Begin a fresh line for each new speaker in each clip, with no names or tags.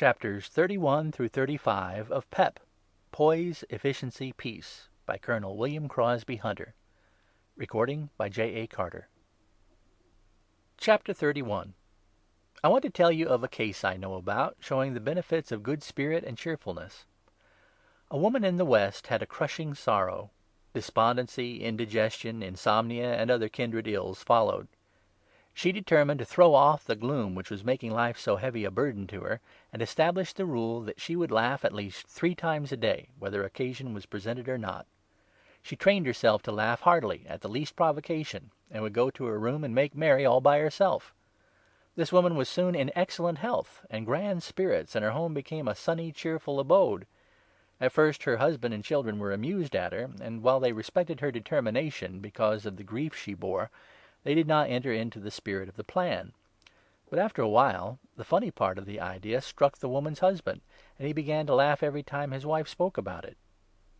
Chapters 31 through 35 of PEP, Poise, Efficiency, Peace, by Colonel William Crosby Hunter. Recording by J. A. Carter. Chapter 31. I want to tell you of a case I know about, showing the benefits of good spirit and cheerfulness. A woman in the West had a crushing sorrow. Despondency, indigestion, insomnia, and other kindred ills followed. She determined to throw off the gloom which was making life so heavy a burden to her, and established the rule that she would laugh at least 3 times a day, whether occasion was presented or not. She trained herself to laugh heartily at the least provocation, and would go to her room and make merry all by herself. This woman was soon in excellent health and grand spirits, and her home became a sunny, cheerful abode. At first her husband and children were amused at her, and while they respected her determination because of the grief she bore, they did not enter into the spirit of the plan. But after a while, the funny part of the idea struck the woman's husband, and he began to laugh every time his wife spoke about it.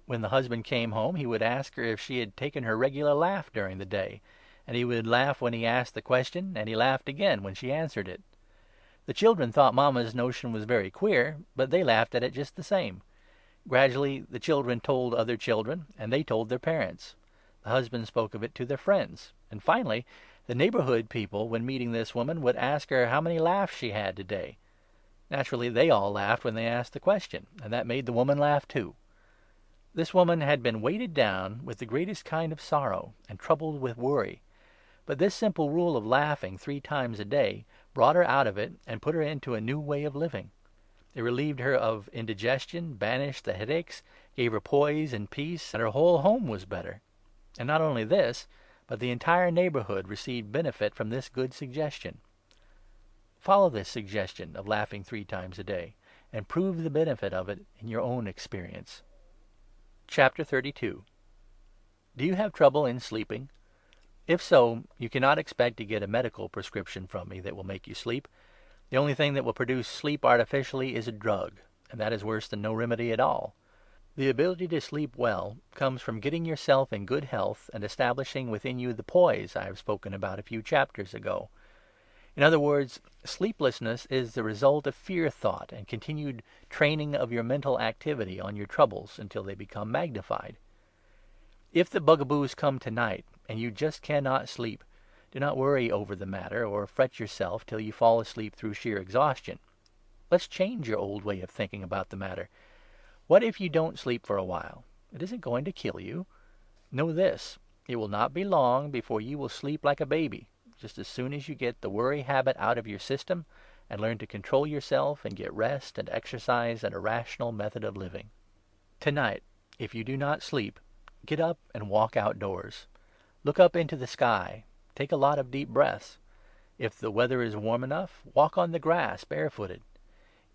When the husband came home, he would ask her if she had taken her regular laugh during the day, and he would laugh when he asked the question, and he laughed again when she answered it. The children thought Mama's notion was very queer, but they laughed at it just the same. Gradually the children told other children, and they told their parents. The husband spoke of it to their friends, and finally the neighborhood people, when meeting this woman, would ask her how many laughs she had today. Naturally they all laughed when they asked the question, and that made the woman laugh too. This woman had been weighted down with the greatest kind of sorrow, and troubled with worry. But this simple rule of laughing 3 times a day brought her out of it and put her into a new way of living. It relieved her of indigestion, banished the headaches, gave her poise and peace, and her whole home was better. And not only this, but the entire neighborhood received benefit from this good suggestion. Follow this suggestion of laughing 3 times a day, and prove the benefit of it in your own experience. Chapter 32. Do you have trouble in sleeping? If so, you cannot expect to get a medical prescription from me that will make you sleep. The only thing that will produce sleep artificially is a drug, and that is worse than no remedy at all. The ability to sleep well comes from getting yourself in good health and establishing within you the poise I have spoken about a few chapters ago. In other words, sleeplessness is the result of fear thought and continued training of your mental activity on your troubles until they become magnified. If the bugaboos come tonight and you just cannot sleep, do not worry over the matter or fret yourself till you fall asleep through sheer exhaustion. Let's change your old way of thinking about the matter. What if you don't sleep for a while? It isn't going to kill you. Know this, it will not be long before you will sleep like a baby, just as soon as you get the worry habit out of your system and learn to control yourself and get rest and exercise and a rational method of living. Tonight, if you do not sleep, get up and walk outdoors. Look up into the sky. Take a lot of deep breaths. If the weather is warm enough, walk on the grass barefooted.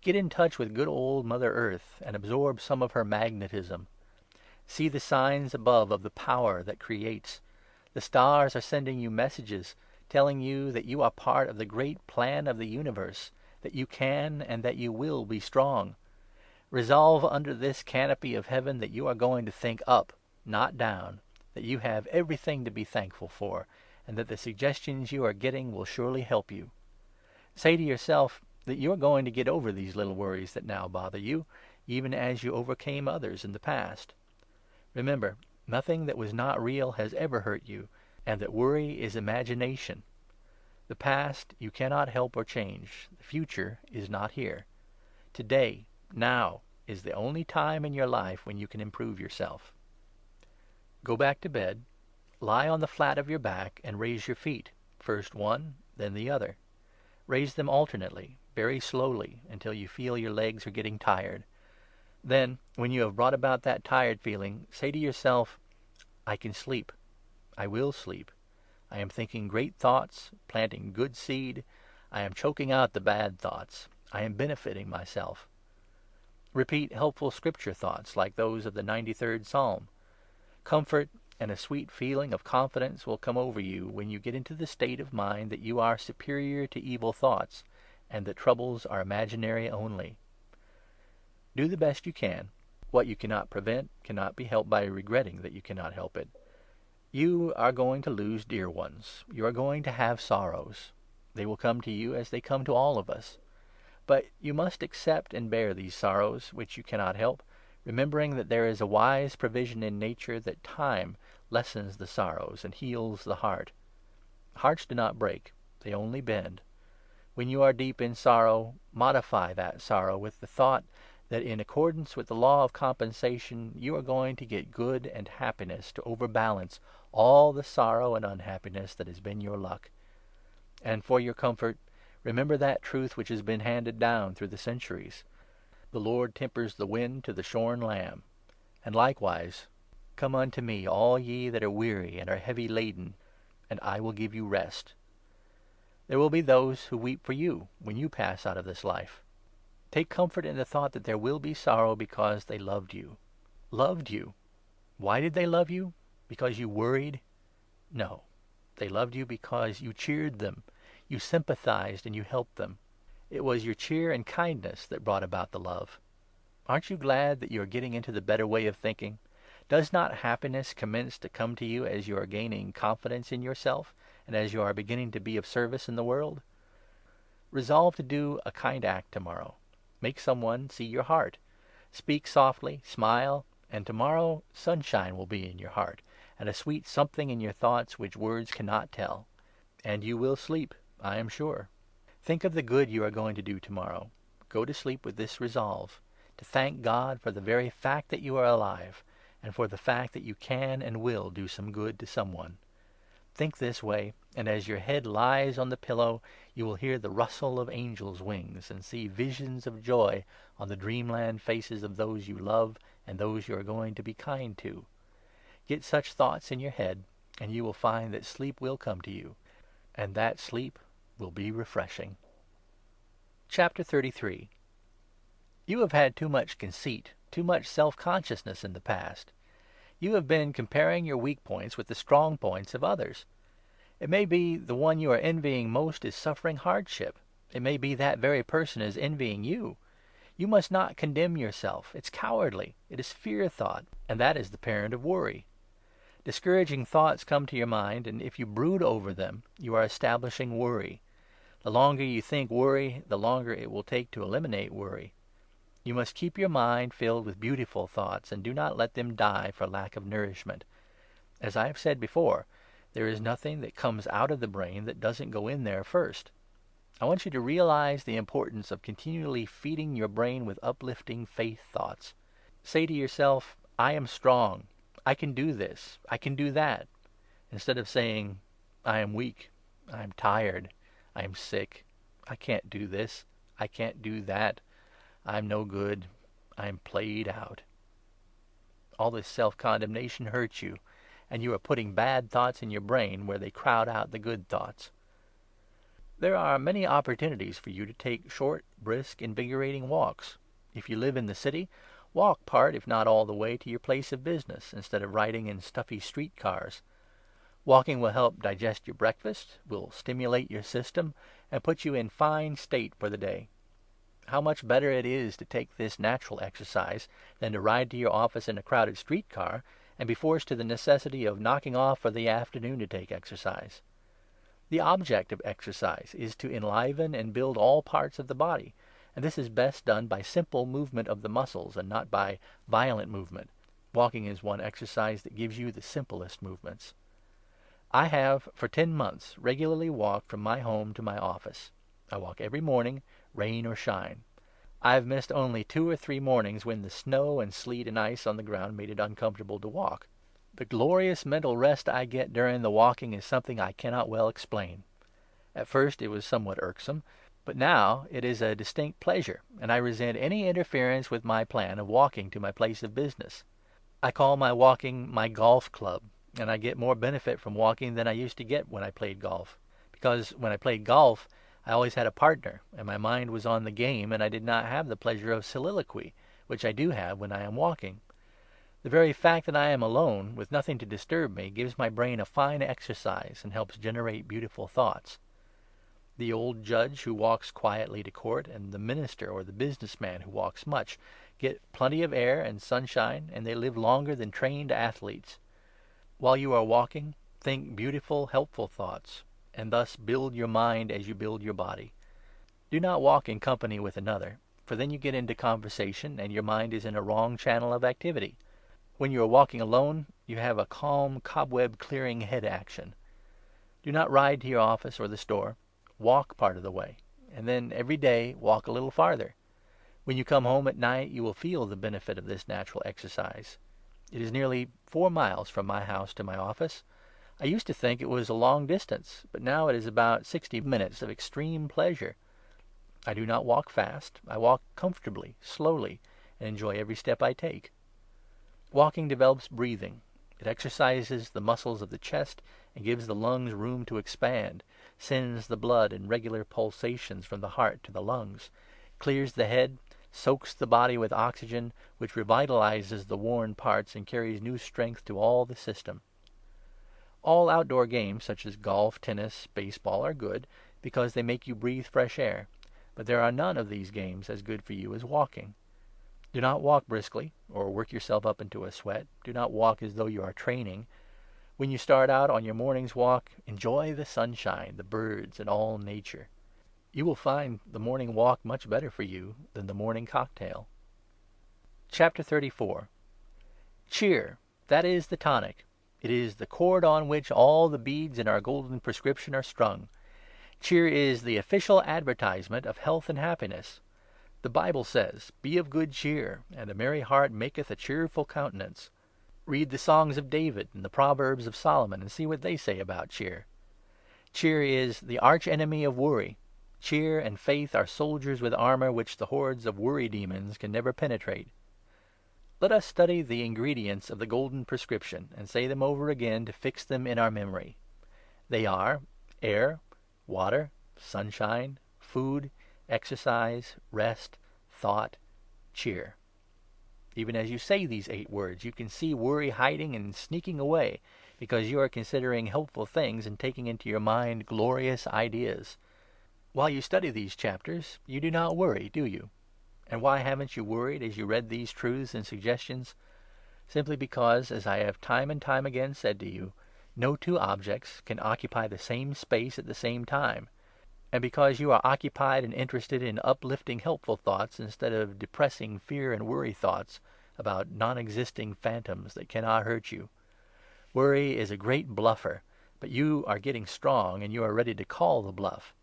Get in touch with good old Mother Earth and absorb some of her magnetism. See the signs above of the power that creates. The stars are sending you messages, telling you that you are part of the great plan of the universe, that you can and that you will be strong. Resolve under this canopy of heaven that you are going to think up, not down, that you have everything to be thankful for, and that the suggestions you are getting will surely help you. Say to yourself that you are going to get over these little worries that now bother you, even as you overcame others in the past. Remember, nothing that was not real has ever hurt you, and that worry is imagination. The past you cannot help or change. The future is not here. Today, now, is the only time in your life when you can improve yourself. Go back to bed, lie on the flat of your back, and raise your feet, first one, then the other. Raise them alternately, very slowly, until you feel your legs are getting tired. Then, when you have brought about that tired feeling, say to yourself, I can sleep. I will sleep. I am thinking great thoughts, planting good seed. I am choking out the bad thoughts. I am benefiting myself. Repeat helpful scripture thoughts like those of the 93rd Psalm. Comfort and a sweet feeling of confidence will come over you when you get into the state of mind that you are superior to evil thoughts, and that troubles are imaginary only. Do the best you can. What you cannot prevent cannot be helped by regretting that you cannot help it. You are going to lose dear ones. You are going to have sorrows. They will come to you as they come to all of us. But you must accept and bear these sorrows, which you cannot help, remembering that there is a wise provision in nature that time lessens the sorrows and heals the heart. Hearts do not break, they only bend. When you are deep in sorrow, modify that sorrow with the thought that in accordance with the law of compensation you are going to get good and happiness to overbalance all the sorrow and unhappiness that has been your luck. And for your comfort, remember that truth which has been handed down through the centuries. The Lord tempers the wind to the shorn lamb. And likewise, come unto me, all ye that are weary and are heavy laden, and I will give you rest. There will be those who weep for you when you pass out of this life. Take comfort in the thought that there will be sorrow because they loved you. Loved you? Why did they love you? Because you worried? No. They loved you because you cheered them, you sympathized, and you helped them. It was your cheer and kindness that brought about the love. Aren't you glad that you are getting into the better way of thinking? Does not happiness commence to come to you as you are gaining confidence in yourself, and as you are beginning to be of service in the world? Resolve to do a kind act tomorrow. Make someone see your heart. Speak softly, smile, and tomorrow sunshine will be in your heart, and a sweet something in your thoughts which words cannot tell. And you will sleep, I am sure. Think of the good you are going to do tomorrow. Go to sleep with this resolve, to thank God for the very fact that you are alive, and for the fact that you can and will do some good to someone. Think this way, and as your head lies on the pillow, you will hear the rustle of angels' wings and see visions of joy on the dreamland faces of those you love and those you are going to be kind to. Get such thoughts in your head, and you will find that sleep will come to you, and that sleep will be refreshing. Chapter 33. You have had too much conceit, too much self-consciousness in the past. You have been comparing your weak points with the strong points of others. It may be the one you are envying most is suffering hardship. It may be that very person is envying you. You must not condemn yourself. It's cowardly. It is fear thought, and that is the parent of worry. Discouraging thoughts come to your mind, and if you brood over them, you are establishing worry. The longer you think worry, the longer it will take to eliminate worry. You must keep your mind filled with beautiful thoughts, and do not let them die for lack of nourishment. As I have said before, there is nothing that comes out of the brain that doesn't go in there first. I want you to realize the importance of continually feeding your brain with uplifting faith thoughts. Say to yourself, I am strong. I can do this. I can do that. Instead of saying, I am weak. I am tired. I am sick. I can't do this. I can't do that. I'm no good. I'm played out. All this self-condemnation hurts you, and you are putting bad thoughts in your brain where they crowd out the good thoughts. There are many opportunities for you to take short, brisk, invigorating walks. If you live in the city, walk part, if not all the way, to your place of business, instead of riding in stuffy streetcars. Walking will help digest your breakfast, will stimulate your system, and put you in fine state for the day. How much better it is to take this natural exercise than to ride to your office in a crowded streetcar and be forced to the necessity of knocking off for the afternoon to take exercise. The object of exercise is to enliven and build all parts of the body, and this is best done by simple movement of the muscles and not by violent movement. Walking is one exercise that gives you the simplest movements. I have, for 10 months, regularly walked from my home to my office. I walk every morning, rain or shine. I have missed only 2 or 3 mornings when the snow and sleet and ice on the ground made it uncomfortable to walk. The glorious mental rest I get during the walking is something I cannot well explain. At first it was somewhat irksome, but now it is a distinct pleasure, and I resent any interference with my plan of walking to my place of business. I call my walking my golf club, and I get more benefit from walking than I used to get when I played golf. Because when I played golf, I always had a partner, and my mind was on the game, and I did not have the pleasure of soliloquy, which I do have when I am walking. The very fact that I am alone, with nothing to disturb me, gives my brain a fine exercise and helps generate beautiful thoughts. The old judge who walks quietly to court, and the minister or the businessman who walks much, get plenty of air and sunshine, and they live longer than trained athletes. While you are walking, think beautiful, helpful thoughts, and thus build your mind as you build your body. Do not walk in company with another, for then you get into conversation and your mind is in a wrong channel of activity. When you are walking alone, you have a calm, cobweb-clearing head action. Do not ride to your office or the store. Walk part of the way, and then every day walk a little farther. When you come home at night, you will feel the benefit of this natural exercise. It is nearly 4 miles from my house to my office. I used to think it was a long distance, but now it is about 60 minutes of extreme pleasure. I do not walk fast. I walk comfortably, slowly, and enjoy every step I take. Walking develops breathing. It exercises the muscles of the chest and gives the lungs room to expand, sends the blood in regular pulsations from the heart to the lungs, clears the head, soaks the body with oxygen, which revitalizes the worn parts and carries new strength to all the system. All outdoor games, such as golf, tennis, baseball, are good because they make you breathe fresh air, but there are none of these games as good for you as walking. Do not walk briskly, or work yourself up into a sweat. Do not walk as though you are training. When you start out on your morning's walk, enjoy the sunshine, the birds, and all nature. You will find the morning walk much better for you than the morning cocktail. Chapter 34. Cheer. That is the tonic. It is the cord on which all the beads in our golden prescription are strung. Cheer is the official advertisement of health and happiness. The Bible says, "Be of good cheer, and a merry heart maketh a cheerful countenance." Read the songs of David and the Proverbs of Solomon and see what they say about cheer. Cheer is the arch-enemy of worry. Cheer and faith are soldiers with armor which the hordes of worry demons can never penetrate. Let us study the ingredients of the golden prescription and say them over again to fix them in our memory. They are air, water, sunshine, food, exercise, rest, thought, cheer. Even as you say these 8 words, you can see worry hiding and sneaking away, because you are considering helpful things and taking into your mind glorious ideas. While you study these chapters, you do not worry, do you? And why haven't you worried as you read these truths and suggestions? Simply because, as I have time and time again said to you, no 2 objects can occupy the same space at the same time, and because you are occupied and interested in uplifting helpful thoughts instead of depressing fear and worry thoughts about non-existing phantoms that cannot hurt you. Worry is a great bluffer, but you are getting strong and you are ready to call the bluff.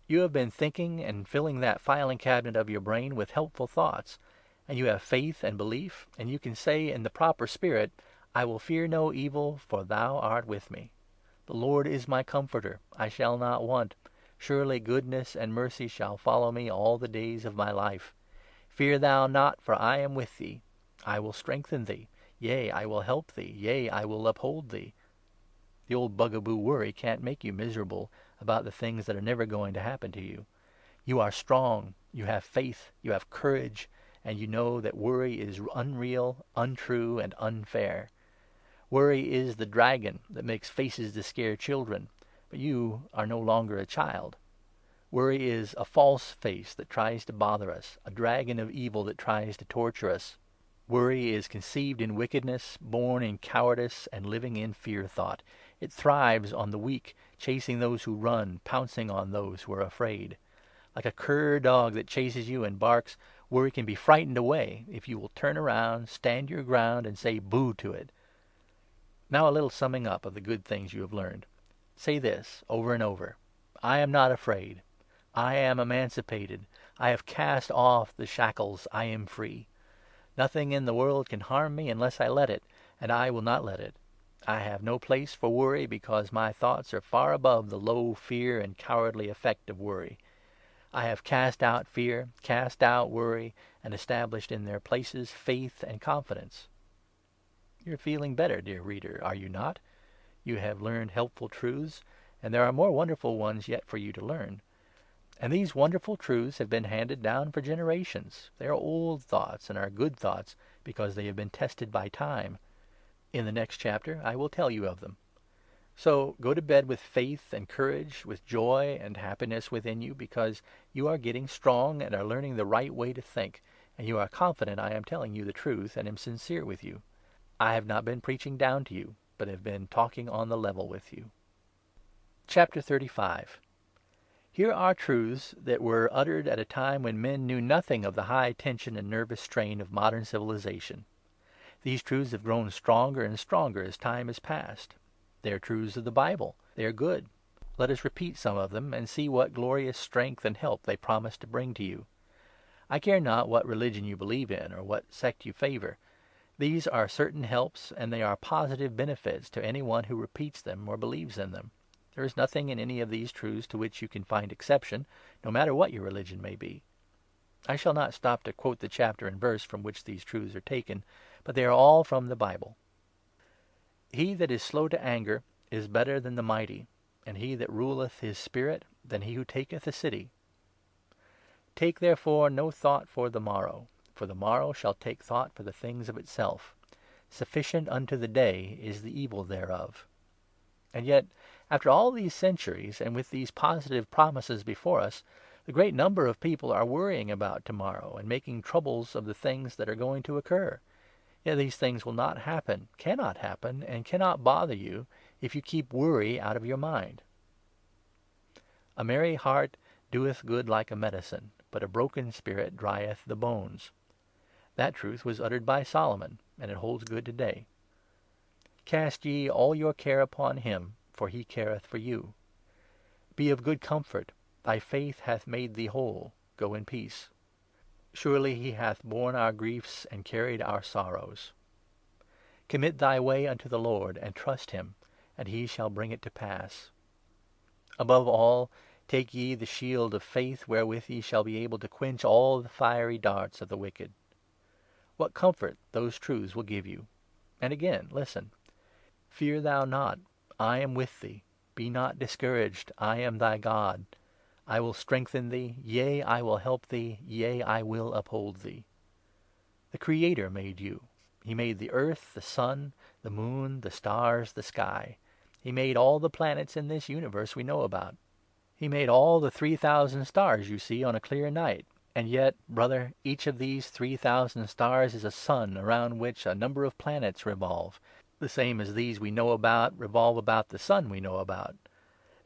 You have been thinking and filling that filing cabinet of your brain with helpful thoughts, and you have faith and belief, and you can say in the proper spirit, "I will fear no evil, for thou art with me. The Lord is my comforter, I shall not want. Surely goodness and mercy shall follow me all the days of my life. Fear thou not, for I am with thee. I will strengthen thee. Yea, I will help thee. Yea, I will uphold thee." The old bugaboo worry can't make you miserable about the things that are never going to happen to you. You are strong, you have faith, you have courage, and you know that worry is unreal, untrue, and unfair. Worry is the dragon that makes faces to scare children, but you are no longer a child. Worry is a false face that tries to bother us, a dragon of evil that tries to torture us. Worry is conceived in wickedness, born in cowardice, and living in fear thought. It thrives on the weak, chasing those who run, pouncing on those who are afraid. Like a cur dog that chases you and barks, worry can be frightened away if you will turn around, stand your ground, and say boo to it. Now a little summing up of the good things you have learned. Say this over and over: I am not afraid. I am emancipated. I have cast off the shackles. I am free. Nothing in the world can harm me unless I let it, and I will not let it. I have no place for worry because my thoughts are far above the low fear and cowardly effect of worry. I have cast out fear, cast out worry, and established in their places faith and confidence. You're feeling better, dear reader, are you not? You have learned helpful truths, and there are more wonderful ones yet for you to learn. And these wonderful truths have been handed down for generations. They are old thoughts and are good thoughts because they have been tested by time. In the next chapter, I will tell you of them. So go to bed with faith and courage, with joy and happiness within you, because you are getting strong and are learning the right way to think, and you are confident I am telling you the truth and am sincere with you. I have not been preaching down to you, but have been talking on the level with you. Chapter 35. Here are truths that were uttered at a time when men knew nothing of the high tension and nervous strain of modern civilization. These truths have grown stronger and stronger as time has passed. They are truths of the Bible. They are good. Let us repeat some of them, and see what glorious strength and help they promise to bring to you. I care not what religion you believe in, or what sect you favor. These are certain helps, and they are positive benefits to any one who repeats them or believes in them. There is nothing in any of these truths to which you can find exception, no matter what your religion may be. I shall not stop to quote the chapter and verse from which these truths are taken, but they are all from the Bible. He that is slow to anger is better than the mighty, and he that ruleth his spirit than he who taketh a city. Take therefore no thought for the morrow shall take thought for the things of itself. Sufficient unto the day is the evil thereof. And yet, after all these centuries, and with these positive promises before us, the great number of people are worrying about tomorrow and making troubles of the things that are going to occur. Yet these things will not happen, cannot happen, and cannot bother you if you keep worry out of your mind. A merry heart doeth good like a medicine, but a broken spirit drieth the bones. That truth was uttered by Solomon, and it holds good today. Cast ye all your care upon him, for he careth for you. Be of good comfort, thy faith hath made thee whole. Go in peace. Surely he hath borne our griefs and carried our sorrows. Commit thy way unto the Lord, and trust him, and he shall bring it to pass. Above all, take ye the shield of faith, wherewith ye shall be able to quench all the fiery darts of the wicked. What comfort those truths will give you! And again, listen. Fear thou not, I am with thee. Be not discouraged, I am thy God. I will strengthen thee, yea, I will help thee, yea, I will uphold thee. The Creator made you. He made the earth, the sun, the moon, the stars, the sky. He made all the planets in this universe we know about. He made all the 3,000 stars you see on a clear night. And yet, brother, each of these 3,000 stars is a sun around which a number of planets revolve, the same as these we know about revolve about the sun we know about.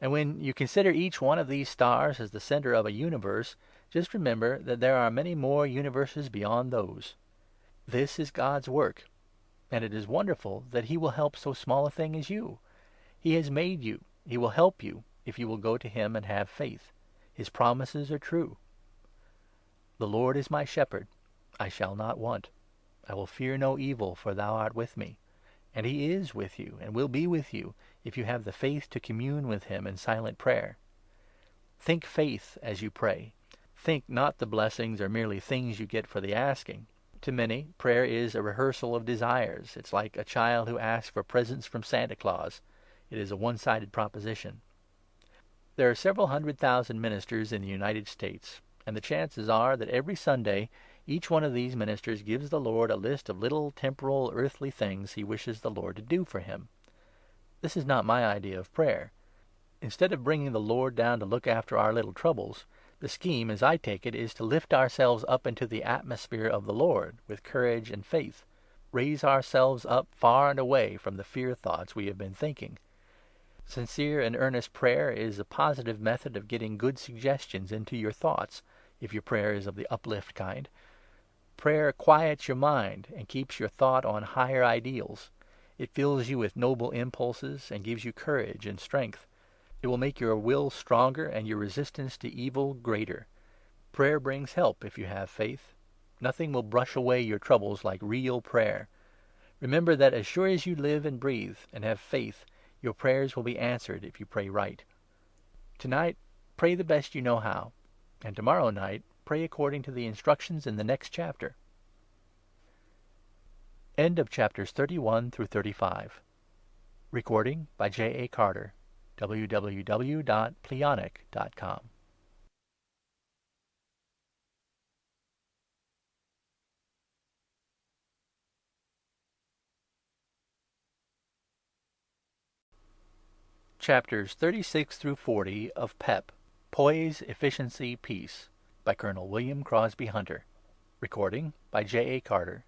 And when you consider each one of these stars as the center of a universe, just remember that there are many more universes beyond those. This is God's work, and it is wonderful that he will help so small a thing as you. He has made you. He will help you if you will go to him and have faith. His promises are true. The Lord is my shepherd, I shall not want. I will fear no evil, for thou art with me. And he is with you, and will be with you, if you have the faith to commune with him in silent prayer. Think faith as you pray. Think not the blessings are merely things you get for the asking. To many, prayer is a rehearsal of desires. It's like a child who asks for presents from Santa Claus. It is a one-sided proposition. There are several 100,000 ministers in the United States, and the chances are that every Sunday each one of these ministers gives the Lord a list of little temporal, earthly things he wishes the Lord to do for him. This is not my idea of prayer. Instead of bringing the Lord down to look after our little troubles, the scheme, as I take it, is to lift ourselves up into the atmosphere of the Lord with courage and faith, raise ourselves up far and away from the fear thoughts we have been thinking. Sincere and earnest prayer is a positive method of getting good suggestions into your thoughts, if your prayer is of the uplift kind. Prayer quiets your mind and keeps your thought on higher ideals. It fills you with noble impulses and gives you courage and strength. It will make your will stronger and your resistance to evil greater. Prayer brings help if you have faith. Nothing will brush away your troubles like real prayer. Remember that as sure as you live and breathe and have faith, your prayers will be answered if you pray right. Tonight, pray the best you know how. And tomorrow night, pray according to the instructions in the next chapter. End of chapters 31 through 35. Recording by J.A. Carter. www.pleonic.com. Chapters 36 through 40 of PEP, Poise, Efficiency, Peace, by Colonel William Crosby Hunter. Recording by J.A. Carter.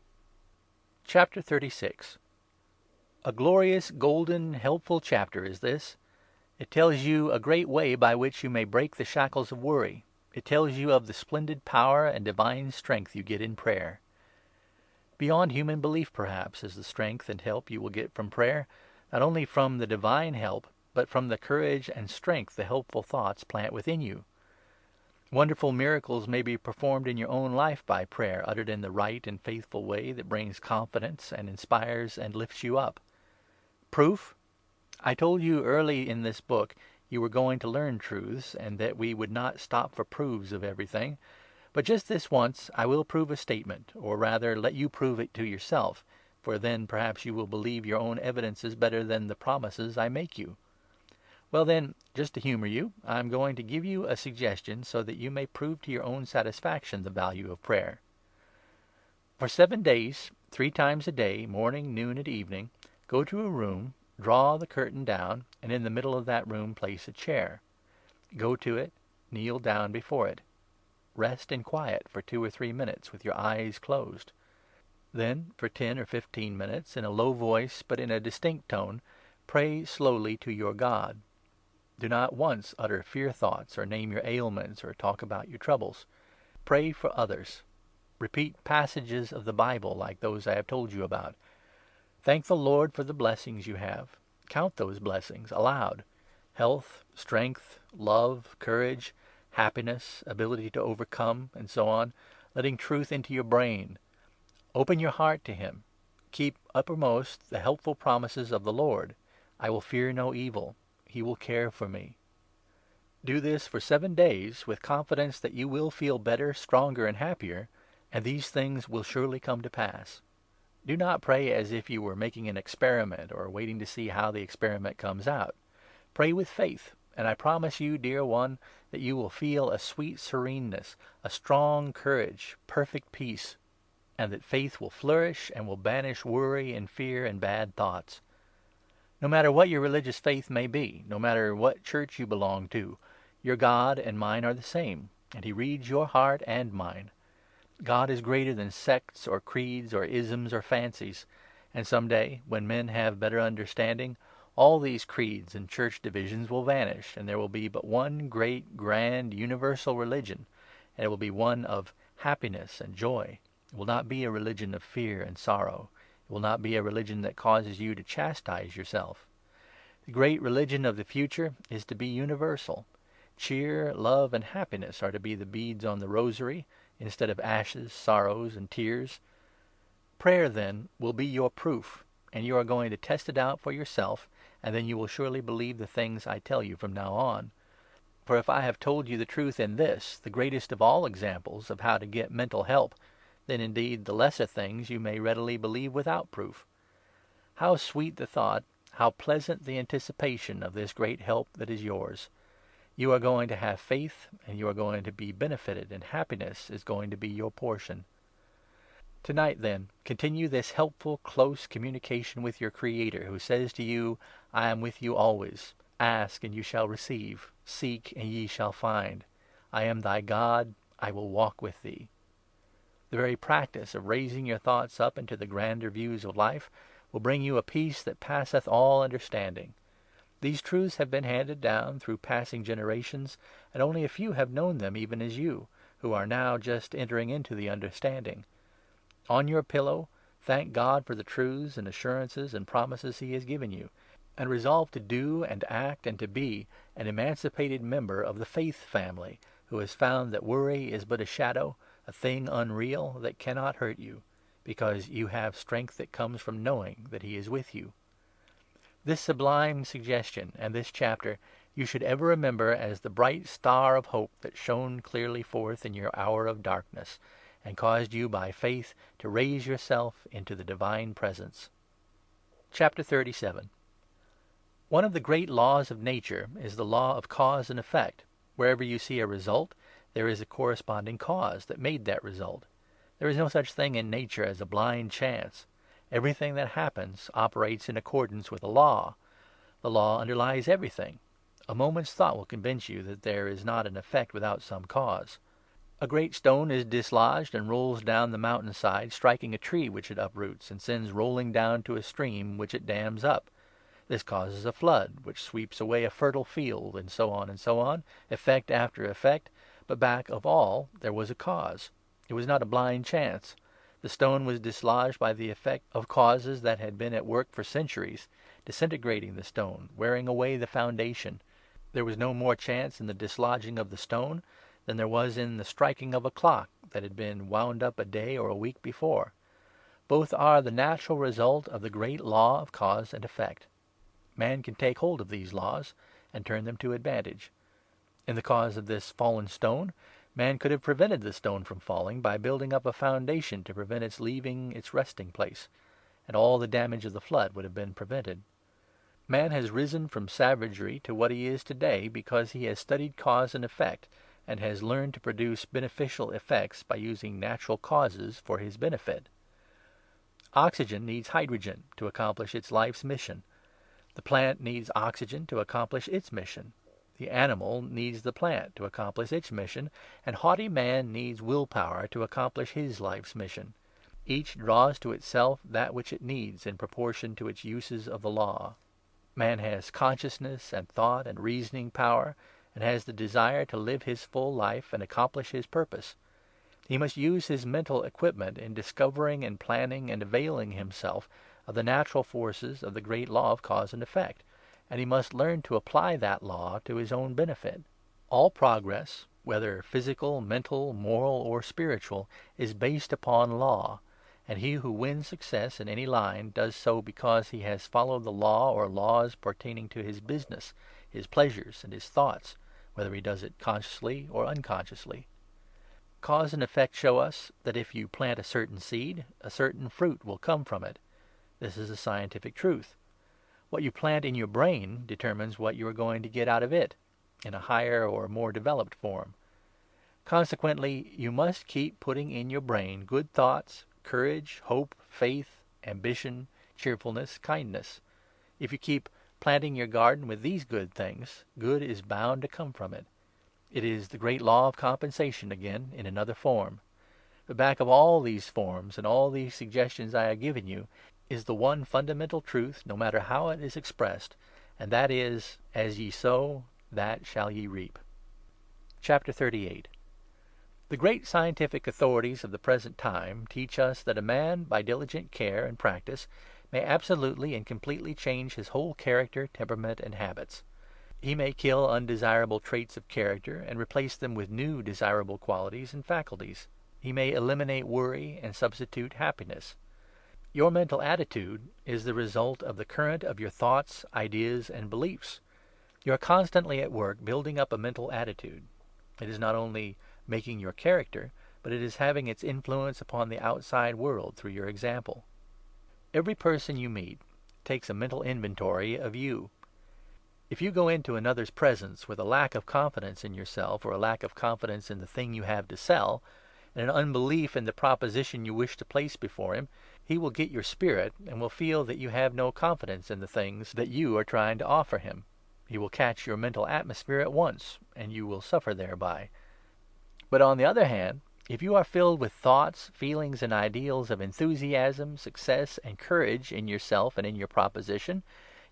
Chapter 36. A glorious, golden, helpful chapter is this. It tells you a great way by which you may break the shackles of worry. It tells you of the splendid power and divine strength you get in prayer. Beyond human belief, perhaps, is the strength and help you will get from prayer, not only from the divine help, but from the courage and strength the helpful thoughts plant within you. Wonderful miracles may be performed in your own life by prayer, uttered in the right and faithful way that brings confidence and inspires and lifts you up. Proof? I told you early in this book you were going to learn truths, and that we would not stop for proofs of everything. But just this once I will prove a statement, or rather let you prove it to yourself, for then perhaps you will believe your own evidences better than the promises I make you. Well then, just to humor you, I am going to give you a suggestion so that you may prove to your own satisfaction the value of prayer. For 7 days, 3 times a day, morning, noon, and evening, go to a room, draw the curtain down, and in the middle of that room place a chair. Go to it, kneel down before it. Rest in quiet for 2 or 3 minutes with your eyes closed. Then, for 10 or 15 minutes, in a low voice but in a distinct tone, pray slowly to your God. Do not once utter fear thoughts or name your ailments or talk about your troubles. Pray for others. Repeat passages of the Bible like those I have told you about. Thank the Lord for the blessings you have. Count those blessings aloud. Health, strength, love, courage, happiness, ability to overcome, and so on, letting truth into your brain. Open your heart to Him. Keep uppermost the helpful promises of the Lord. I will fear no evil. He will care for me. Do this for 7 days with confidence that you will feel better, stronger, and happier, and these things will surely come to pass. Do not pray as if you were making an experiment or waiting to see how the experiment comes out. Pray with faith, and I promise you, dear one, that you will feel a sweet sereneness, a strong courage, perfect peace, and that faith will flourish and will banish worry and fear and bad thoughts. No matter what your religious faith may be, no matter what church you belong to, your God and mine are the same, and He reads your heart and mine. God is greater than sects or creeds or isms or fancies, and some day, when men have better understanding, all these creeds and church divisions will vanish, and there will be but one great, grand, universal religion, and it will be one of happiness and joy. It will not be a religion of fear and sorrow. It will not be a religion that causes you to chastise yourself. The great religion of the future is to be universal. Cheer, love, and happiness are to be the beads on the rosary, instead of ashes, sorrows, and tears. Prayer, then, will be your proof, and you are going to test it out for yourself, and then you will surely believe the things I tell you from now on. For if I have told you the truth in this, the greatest of all examples of how to get mental help, then indeed the lesser things you may readily believe without proof. How sweet the thought, how pleasant the anticipation of this great help that is yours. You are going to have faith, and you are going to be benefited, and happiness is going to be your portion. Tonight, then, continue this helpful, close communication with your Creator, who says to you, I am with you always. Ask, and you shall receive. Seek, and ye shall find. I am thy God. I will walk with thee. The very practice of raising your thoughts up into the grander views of life will bring you a peace that passeth all understanding. These truths have been handed down through passing generations, and only a few have known them even as you, who are now just entering into the understanding. On your pillow, thank God for the truths and assurances and promises He has given you, and resolve to do and act and to be an emancipated member of the faith family, who has found that worry is but a shadow, a thing unreal that cannot hurt you, because you have strength that comes from knowing that He is with you. This sublime suggestion and this chapter you should ever remember as the bright star of hope that shone clearly forth in your hour of darkness, and caused you by faith to raise yourself into the divine presence. Chapter 37. One of the great laws of nature is the law of cause and effect. Wherever you see a result, there is a corresponding cause that made that result. There is no such thing in nature as a blind chance. Everything that happens operates in accordance with a law. The law underlies everything. A moment's thought will convince you that there is not an effect without some cause. A great stone is dislodged and rolls down the mountainside, striking a tree which it uproots, and sends rolling down to a stream which it dams up. This causes a flood, which sweeps away a fertile field, and so on, effect after effect. But back of all there was a cause. It was not a blind chance. The stone was dislodged by the effect of causes that had been at work for centuries, disintegrating the stone, wearing away the foundation. There was no more chance in the dislodging of the stone than there was in the striking of a clock that had been wound up a day or a week before. Both are the natural result of the great law of cause and effect. Man can take hold of these laws and turn them to advantage. In the cause of this fallen stone, man could have prevented the stone from falling by building up a foundation to prevent its leaving its resting place, and all the damage of the flood would have been prevented. Man has risen from savagery to what he is today because he has studied cause and effect, and has learned to produce beneficial effects by using natural causes for his benefit. Oxygen needs hydrogen to accomplish its life's mission. The plant needs oxygen to accomplish its mission. The animal needs the plant to accomplish its mission, and haughty man needs willpower to accomplish his life's mission. Each draws to itself that which it needs in proportion to its uses of the law. Man has consciousness and thought and reasoning power, and has the desire to live his full life and accomplish his purpose. He must use his mental equipment in discovering and planning and availing himself of the natural forces of the great law of cause and effect, and he must learn to apply that law to his own benefit. All progress, whether physical, mental, moral, or spiritual, is based upon law, and he who wins success in any line does so because he has followed the law or laws pertaining to his business, his pleasures, and his thoughts, whether he does it consciously or unconsciously. Cause and effect show us that if you plant a certain seed, a certain fruit will come from it. This is a scientific truth. What you plant in your brain determines what you are going to get out of it, in a higher or more developed form. Consequently, you must keep putting in your brain good thoughts, courage, hope, faith, ambition, cheerfulness, kindness. If you keep planting your garden with these good things, good is bound to come from it. It is the great law of compensation again, in another form. But back of all these forms and all these suggestions I have given you is the one fundamental truth, no matter how it is expressed, and that is, as ye sow, that shall ye reap. Chapter 38. The great scientific authorities of the present time teach us that a man, by diligent care and practice, may absolutely and completely change his whole character, temperament, and habits. He may kill undesirable traits of character and replace them with new desirable qualities and faculties. He may eliminate worry and substitute happiness. Your mental attitude is the result of the current of your thoughts, ideas, and beliefs. You are constantly at work building up a mental attitude. It is not only making your character, but it is having its influence upon the outside world through your example. Every person you meet takes a mental inventory of you. If you go into another's presence with a lack of confidence in yourself, or a lack of confidence in the thing you have to sell, and an unbelief in the proposition you wish to place before him, he will get your spirit and will feel that you have no confidence in the things that you are trying to offer him. He will catch your mental atmosphere at once, and you will suffer thereby. But on the other hand, if you are filled with thoughts, feelings, and ideals of enthusiasm, success, and courage in yourself and in your proposition,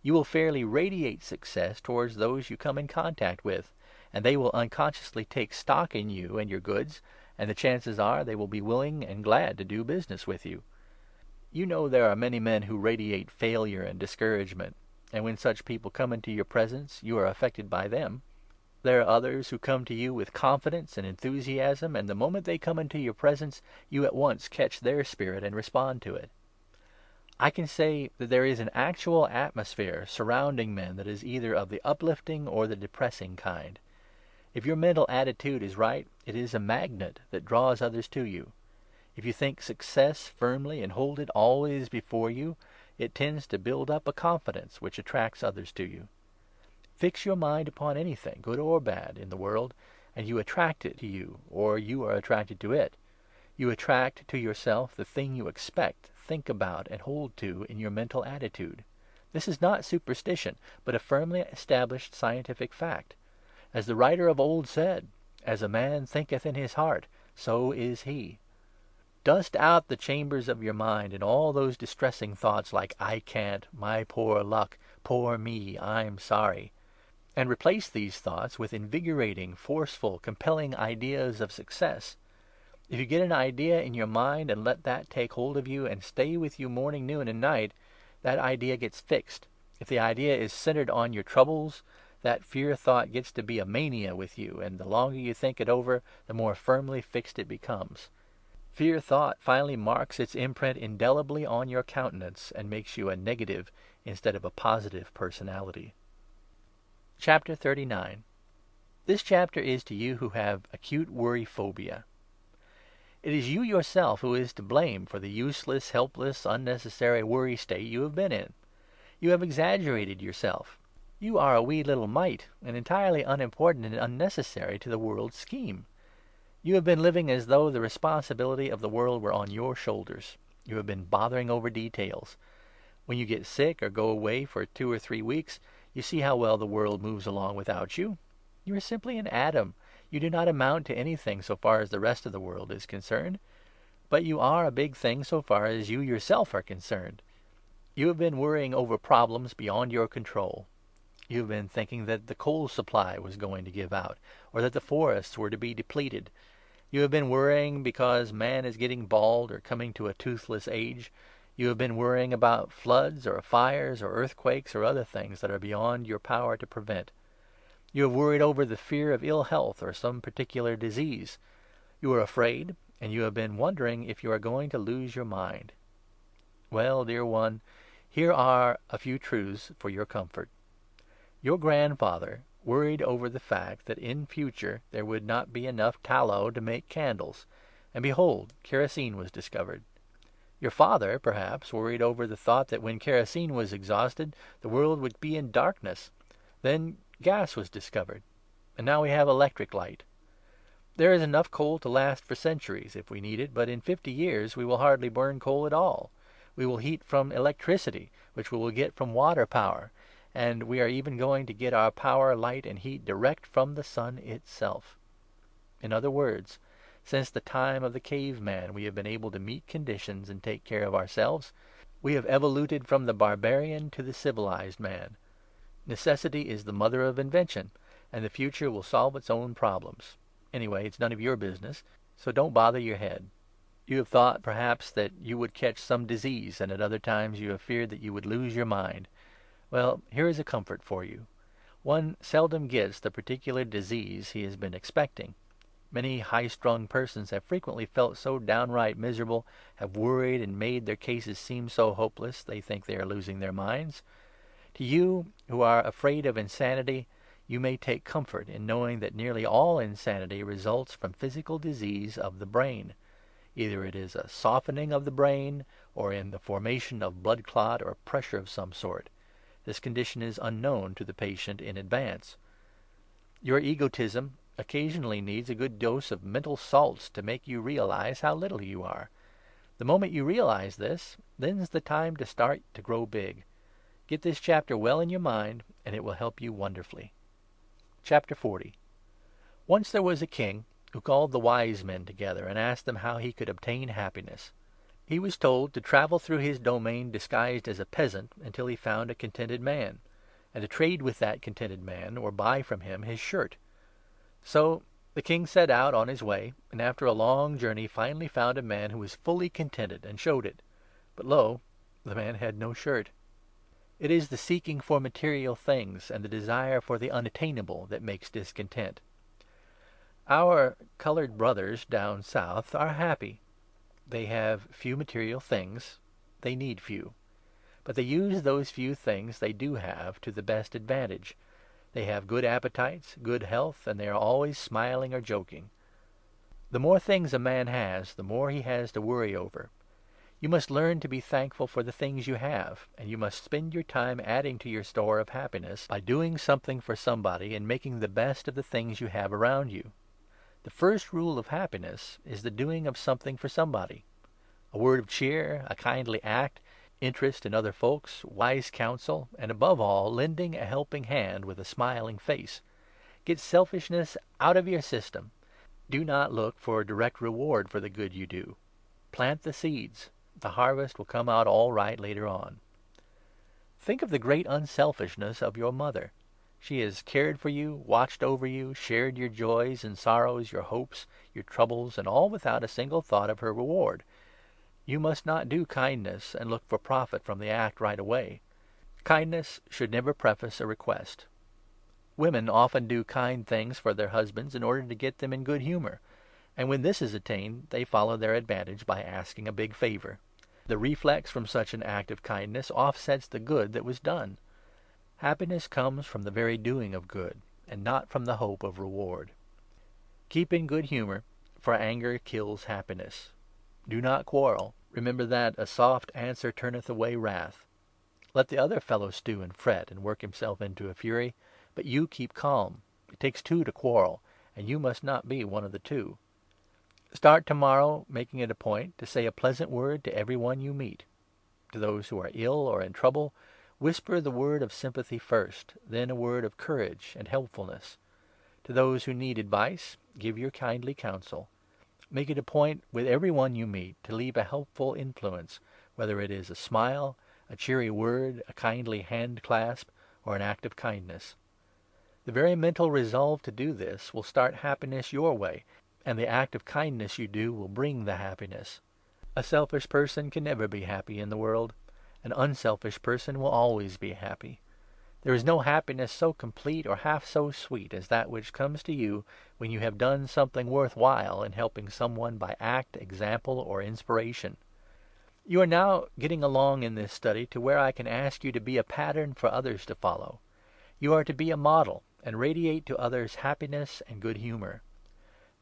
you will fairly radiate success towards those you come in contact with, and they will unconsciously take stock in you and your goods, and the chances are they will be willing and glad to do business with you. You know there are many men who radiate failure and discouragement, and when such people come into your presence, you are affected by them. There are others who come to you with confidence and enthusiasm, and the moment they come into your presence, you at once catch their spirit and respond to it. I can say that there is an actual atmosphere surrounding men that is either of the uplifting or the depressing kind. If your mental attitude is right, it is a magnet that draws others to you. If you think success firmly and hold it always before you, it tends to build up a confidence which attracts others to you. Fix your mind upon anything, good or bad, in the world, and you attract it to you, or you are attracted to it. You attract to yourself the thing you expect, think about, and hold to in your mental attitude. This is not superstition, but a firmly established scientific fact. As the writer of old said, "As a man thinketh in his heart, so is he." Dust out the chambers of your mind and all those distressing thoughts like "I can't," "my poor luck," "poor me," "I'm sorry." And replace these thoughts with invigorating, forceful, compelling ideas of success. If you get an idea in your mind and let that take hold of you and stay with you morning, noon and night, that idea gets fixed. If the idea is centered on your troubles, that fear thought gets to be a mania with you, and the longer you think it over, the more firmly fixed it becomes. Fear thought finally marks its imprint indelibly on your countenance and makes you a negative instead of a positive personality. Chapter 39. This chapter is to you who have acute worry phobia. It is you yourself who is to blame for the useless, helpless, unnecessary worry state you have been in. You have exaggerated yourself. You are a wee little mite, and entirely unimportant and unnecessary to the world's scheme. You have been living as though the responsibility of the world were on your shoulders. You have been bothering over details. When you get sick or go away for 2 or 3 weeks, you see how well the world moves along without you. You are simply an atom. You do not amount to anything so far as the rest of the world is concerned. But you are a big thing so far as you yourself are concerned. You have been worrying over problems beyond your control. You have been thinking that the coal supply was going to give out, or that the forests were to be depleted. You have been worrying because man is getting bald or coming to a toothless age. You have been worrying about floods or fires or earthquakes or other things that are beyond your power to prevent. You have worried over the fear of ill health or some particular disease. You are afraid, and you have been wondering if you are going to lose your mind. Well, dear one, here are a few truths for your comfort. Your grandfather worried over the fact that in future there would not be enough tallow to make candles, and behold, kerosene was discovered. Your father, perhaps, worried over the thought that when kerosene was exhausted, the world would be in darkness. Then gas was discovered, and now we have electric light. There is enough coal to last for centuries if we need it, but in 50 years we will hardly burn coal at all. We will heat from electricity, which we will get from water power, and we are even going to get our power, light, and heat direct from the sun itself. In other words, since the time of the caveman, we have been able to meet conditions and take care of ourselves. We have evoluted from the barbarian to the civilized man. Necessity is the mother of invention, and the future will solve its own problems. Anyway, it's none of your business, so don't bother your head. You have thought, perhaps, that you would catch some disease, and at other times you have feared that you would lose your mind. Well, here is a comfort for you. One seldom gets the particular disease he has been expecting. Many high-strung persons have frequently felt so downright miserable, have worried and made their cases seem so hopeless they think they are losing their minds. To you, who are afraid of insanity, you may take comfort in knowing that nearly all insanity results from physical disease of the brain. Either it is a softening of the brain, or in the formation of blood clot or pressure of some sort. This condition is unknown to the patient in advance. Your egotism occasionally needs a good dose of mental salts to make you realize how little you are. The moment you realize this, then's the time to start to grow big. Get this chapter well in your mind, and it will help you wonderfully. Chapter 40. Once there was a king who called the wise men together and asked them how he could obtain happiness. He was told to travel through his domain disguised as a peasant until he found a contented man, and to trade with that contented man or buy from him his shirt. So the king set out on his way, and after a long journey finally found a man who was fully contented, and showed it. But lo, the man had no shirt. It is the seeking for material things and the desire for the unattainable that makes discontent. Our colored brothers down south are happy. They have few material things. They need few. But they use those few things they do have to the best advantage. They have good appetites, good health, and they are always smiling or joking. The more things a man has, the more he has to worry over. You must learn to be thankful for the things you have, and you must spend your time adding to your store of happiness by doing something for somebody and making the best of the things you have around you. The first rule of happiness is the doing of something for somebody. A word of cheer, a kindly act, interest in other folks, wise counsel, and above all, lending a helping hand with a smiling face. Get selfishness out of your system. Do not look for a direct reward for the good you do. Plant the seeds. The harvest will come out all right later on. Think of the great unselfishness of your mother. She has cared for you, watched over you, shared your joys and sorrows, your hopes, your troubles, and all without a single thought of her reward. You must not do kindness and look for profit from the act right away. Kindness should never preface a request. Women often do kind things for their husbands in order to get them in good humor, and when this is attained, they follow their advantage by asking a big favor. The reflex from such an act of kindness offsets the good that was done. Happiness comes from the very doing of good, and not from the hope of reward. Keep in good humor, for anger kills happiness. Do not quarrel. Remember that a soft answer turneth away wrath. Let the other fellow stew and fret and work himself into a fury, but you keep calm. It takes two to quarrel, and you must not be one of the two. Start tomorrow making it a point to say a pleasant word to every one you meet. To those who are ill or in trouble, whisper the word of sympathy first, then a word of courage and helpfulness. To those who need advice, give your kindly counsel. Make it a point with every one you meet to leave a helpful influence, whether it is a smile, a cheery word, a kindly hand clasp, or an act of kindness. The very mental resolve to do this will start happiness your way, and the act of kindness you do will bring the happiness. A selfish person can never be happy in the world. An unselfish person will always be happy. There is no happiness so complete or half so sweet as that which comes to you when you have done something worthwhile in helping someone by act, example, or inspiration. You are now getting along in this study to where I can ask you to be a pattern for others to follow. You are to be a model and radiate to others happiness and good humor.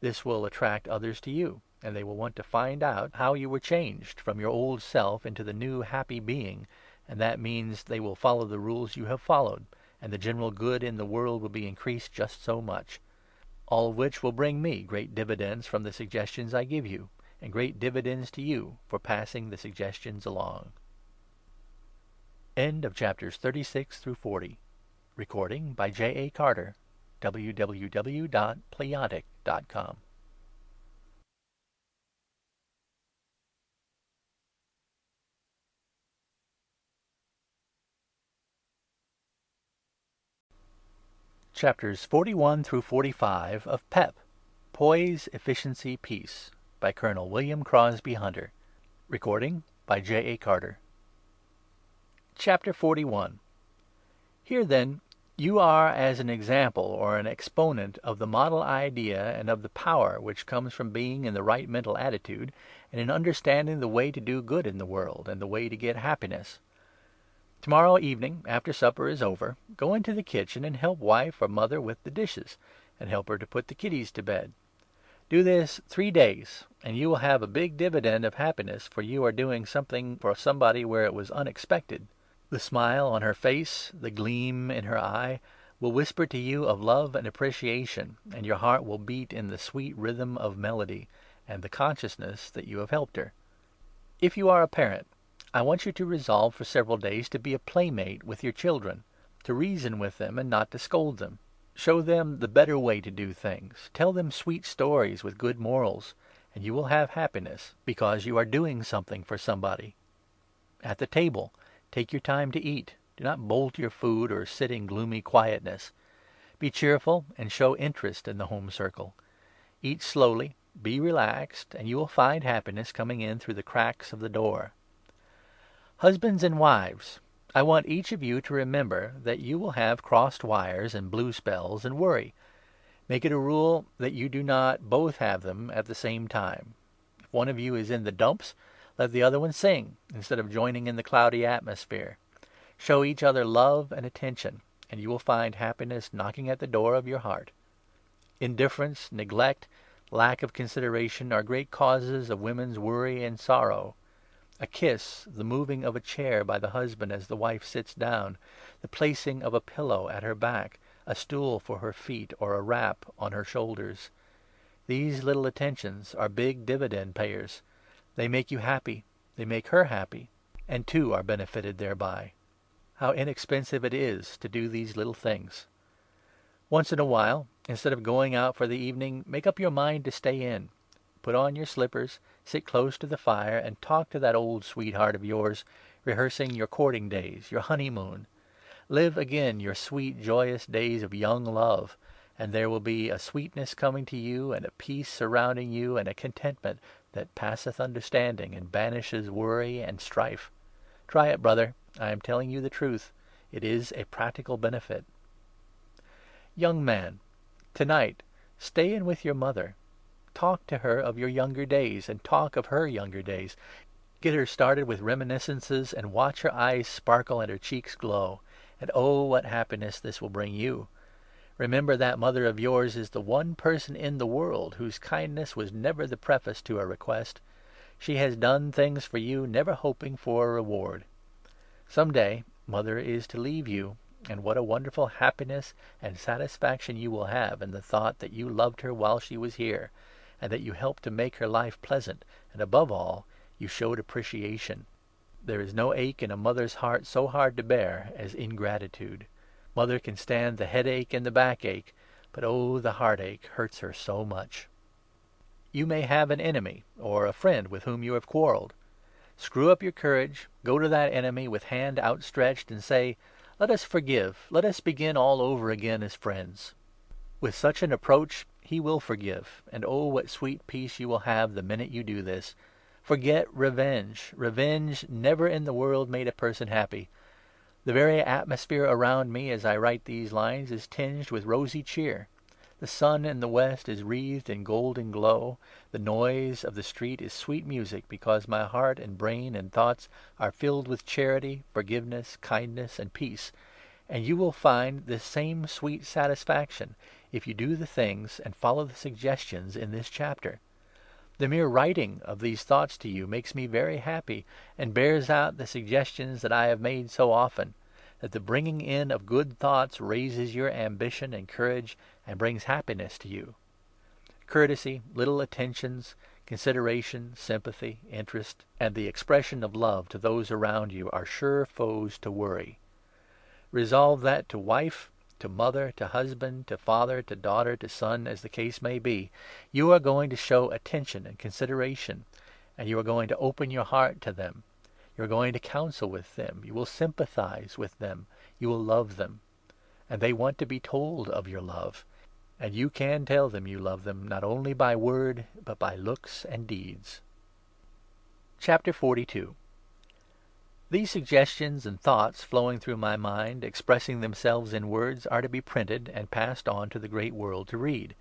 This will attract others to you, and they will want to find out how you were changed from your old self into the new happy being, and that means they will follow the rules you have followed, and the general good in the world will be increased just so much. All of which will bring me great dividends from the suggestions I give you, and great dividends to you for passing the suggestions along. End of chapters 36 through 40. Recording by J.A. Carter, www.pleiadic.com. Chapters 41 through 45 of PEP, Poise, Efficiency, Peace, by Colonel William Crosby Hunter. Recording by J.A. Carter. Chapter 41. Here, then, you are as an example or an exponent of the model idea and of the power which comes from being in the right mental attitude and in understanding the way to do good in the world and the way to get happiness. Tomorrow evening, after supper is over, go into the kitchen and help wife or mother with the dishes, and help her to put the kiddies to bed. Do this 3 days, and you will have a big dividend of happiness, for you are doing something for somebody where it was unexpected. The smile on her face, the gleam in her eye, will whisper to you of love and appreciation, and your heart will beat in the sweet rhythm of melody and the consciousness that you have helped her. If you are a parent, I want you to resolve for several days to be a playmate with your children, to reason with them and not to scold them. Show them the better way to do things. Tell them sweet stories with good morals, and you will have happiness, because you are doing something for somebody. At the table, take your time to eat. Do not bolt your food or sit in gloomy quietness. Be cheerful and show interest in the home circle. Eat slowly, be relaxed, and you will find happiness coming in through the cracks of the door. Husbands and wives, I want each of you to remember that you will have crossed wires and blue spells and worry. Make it a rule that you do not both have them at the same time. If one of you is in the dumps, let the other one sing, instead of joining in the cloudy atmosphere. Show each other love and attention, and you will find happiness knocking at the door of your heart. Indifference, neglect, lack of consideration are great causes of women's worry and sorrow. A kiss, the moving of a chair by the husband as the wife sits down, the placing of a pillow at her back, a stool for her feet, or a wrap on her shoulders. These little attentions are big dividend payers. They make you happy, they make her happy, and two are benefited thereby. How inexpensive it is to do these little things. Once in a while, instead of going out for the evening, make up your mind to stay in. Put on your slippers, Sit close to the fire and talk to that old sweetheart of yours, rehearsing your courting days, your honeymoon. Live again your sweet, joyous days of young love, and there will be a sweetness coming to you, and a peace surrounding you, and a contentment that passeth understanding, and banishes worry and strife. Try it, brother. I am telling you the truth. It is a practical benefit. Young man, tonight, stay in with your mother. Talk to her of your younger days, and talk of her younger days. Get her started with reminiscences, and watch her eyes sparkle and her cheeks glow. And oh, what happiness this will bring you! Remember that mother of yours is the one person in the world whose kindness was never the preface to a request. She has done things for you, never hoping for a reward. Some day mother is to leave you, and what a wonderful happiness and satisfaction you will have in the thought that you loved her while she was here, and that you helped to make her life pleasant, and above all, you showed appreciation. There is no ache in a mother's heart so hard to bear as ingratitude. Mother can stand the headache and the backache, but oh, the heartache hurts her so much. You may have an enemy, or a friend with whom you have quarreled. Screw up your courage, go to that enemy with hand outstretched, and say, "Let us forgive, let us begin all over again as friends." With such an approach, he will forgive, and oh, what sweet peace you will have the minute you do this. Forget revenge. Revenge never in the world made a person happy. The very atmosphere around me as I write these lines is tinged with rosy cheer. The sun in the west is wreathed in golden glow. The noise of the street is sweet music, because my heart and brain and thoughts are filled with charity, forgiveness, kindness, and peace. And you will find this same sweet satisfaction if you do the things and follow the suggestions in this chapter. The mere writing of these thoughts to you makes me very happy, and bears out the suggestions that I have made so often, that the bringing in of good thoughts raises your ambition and courage and brings happiness to you. Courtesy, little attentions, consideration, sympathy, interest, and the expression of love to those around you are sure foes to worry. Resolve that to wife, to mother, to husband, to father, to daughter, to son, as the case may be, you are going to show attention and consideration, and you are going to open your heart to them. You are going to counsel with them. You will sympathize with them. You will love them. And they want to be told of your love. And you can tell them you love them, not only by word, but by looks and deeds. Chapter 42. These suggestions and thoughts flowing through my mind, expressing themselves in words, are to be printed and passed on to the great world to read.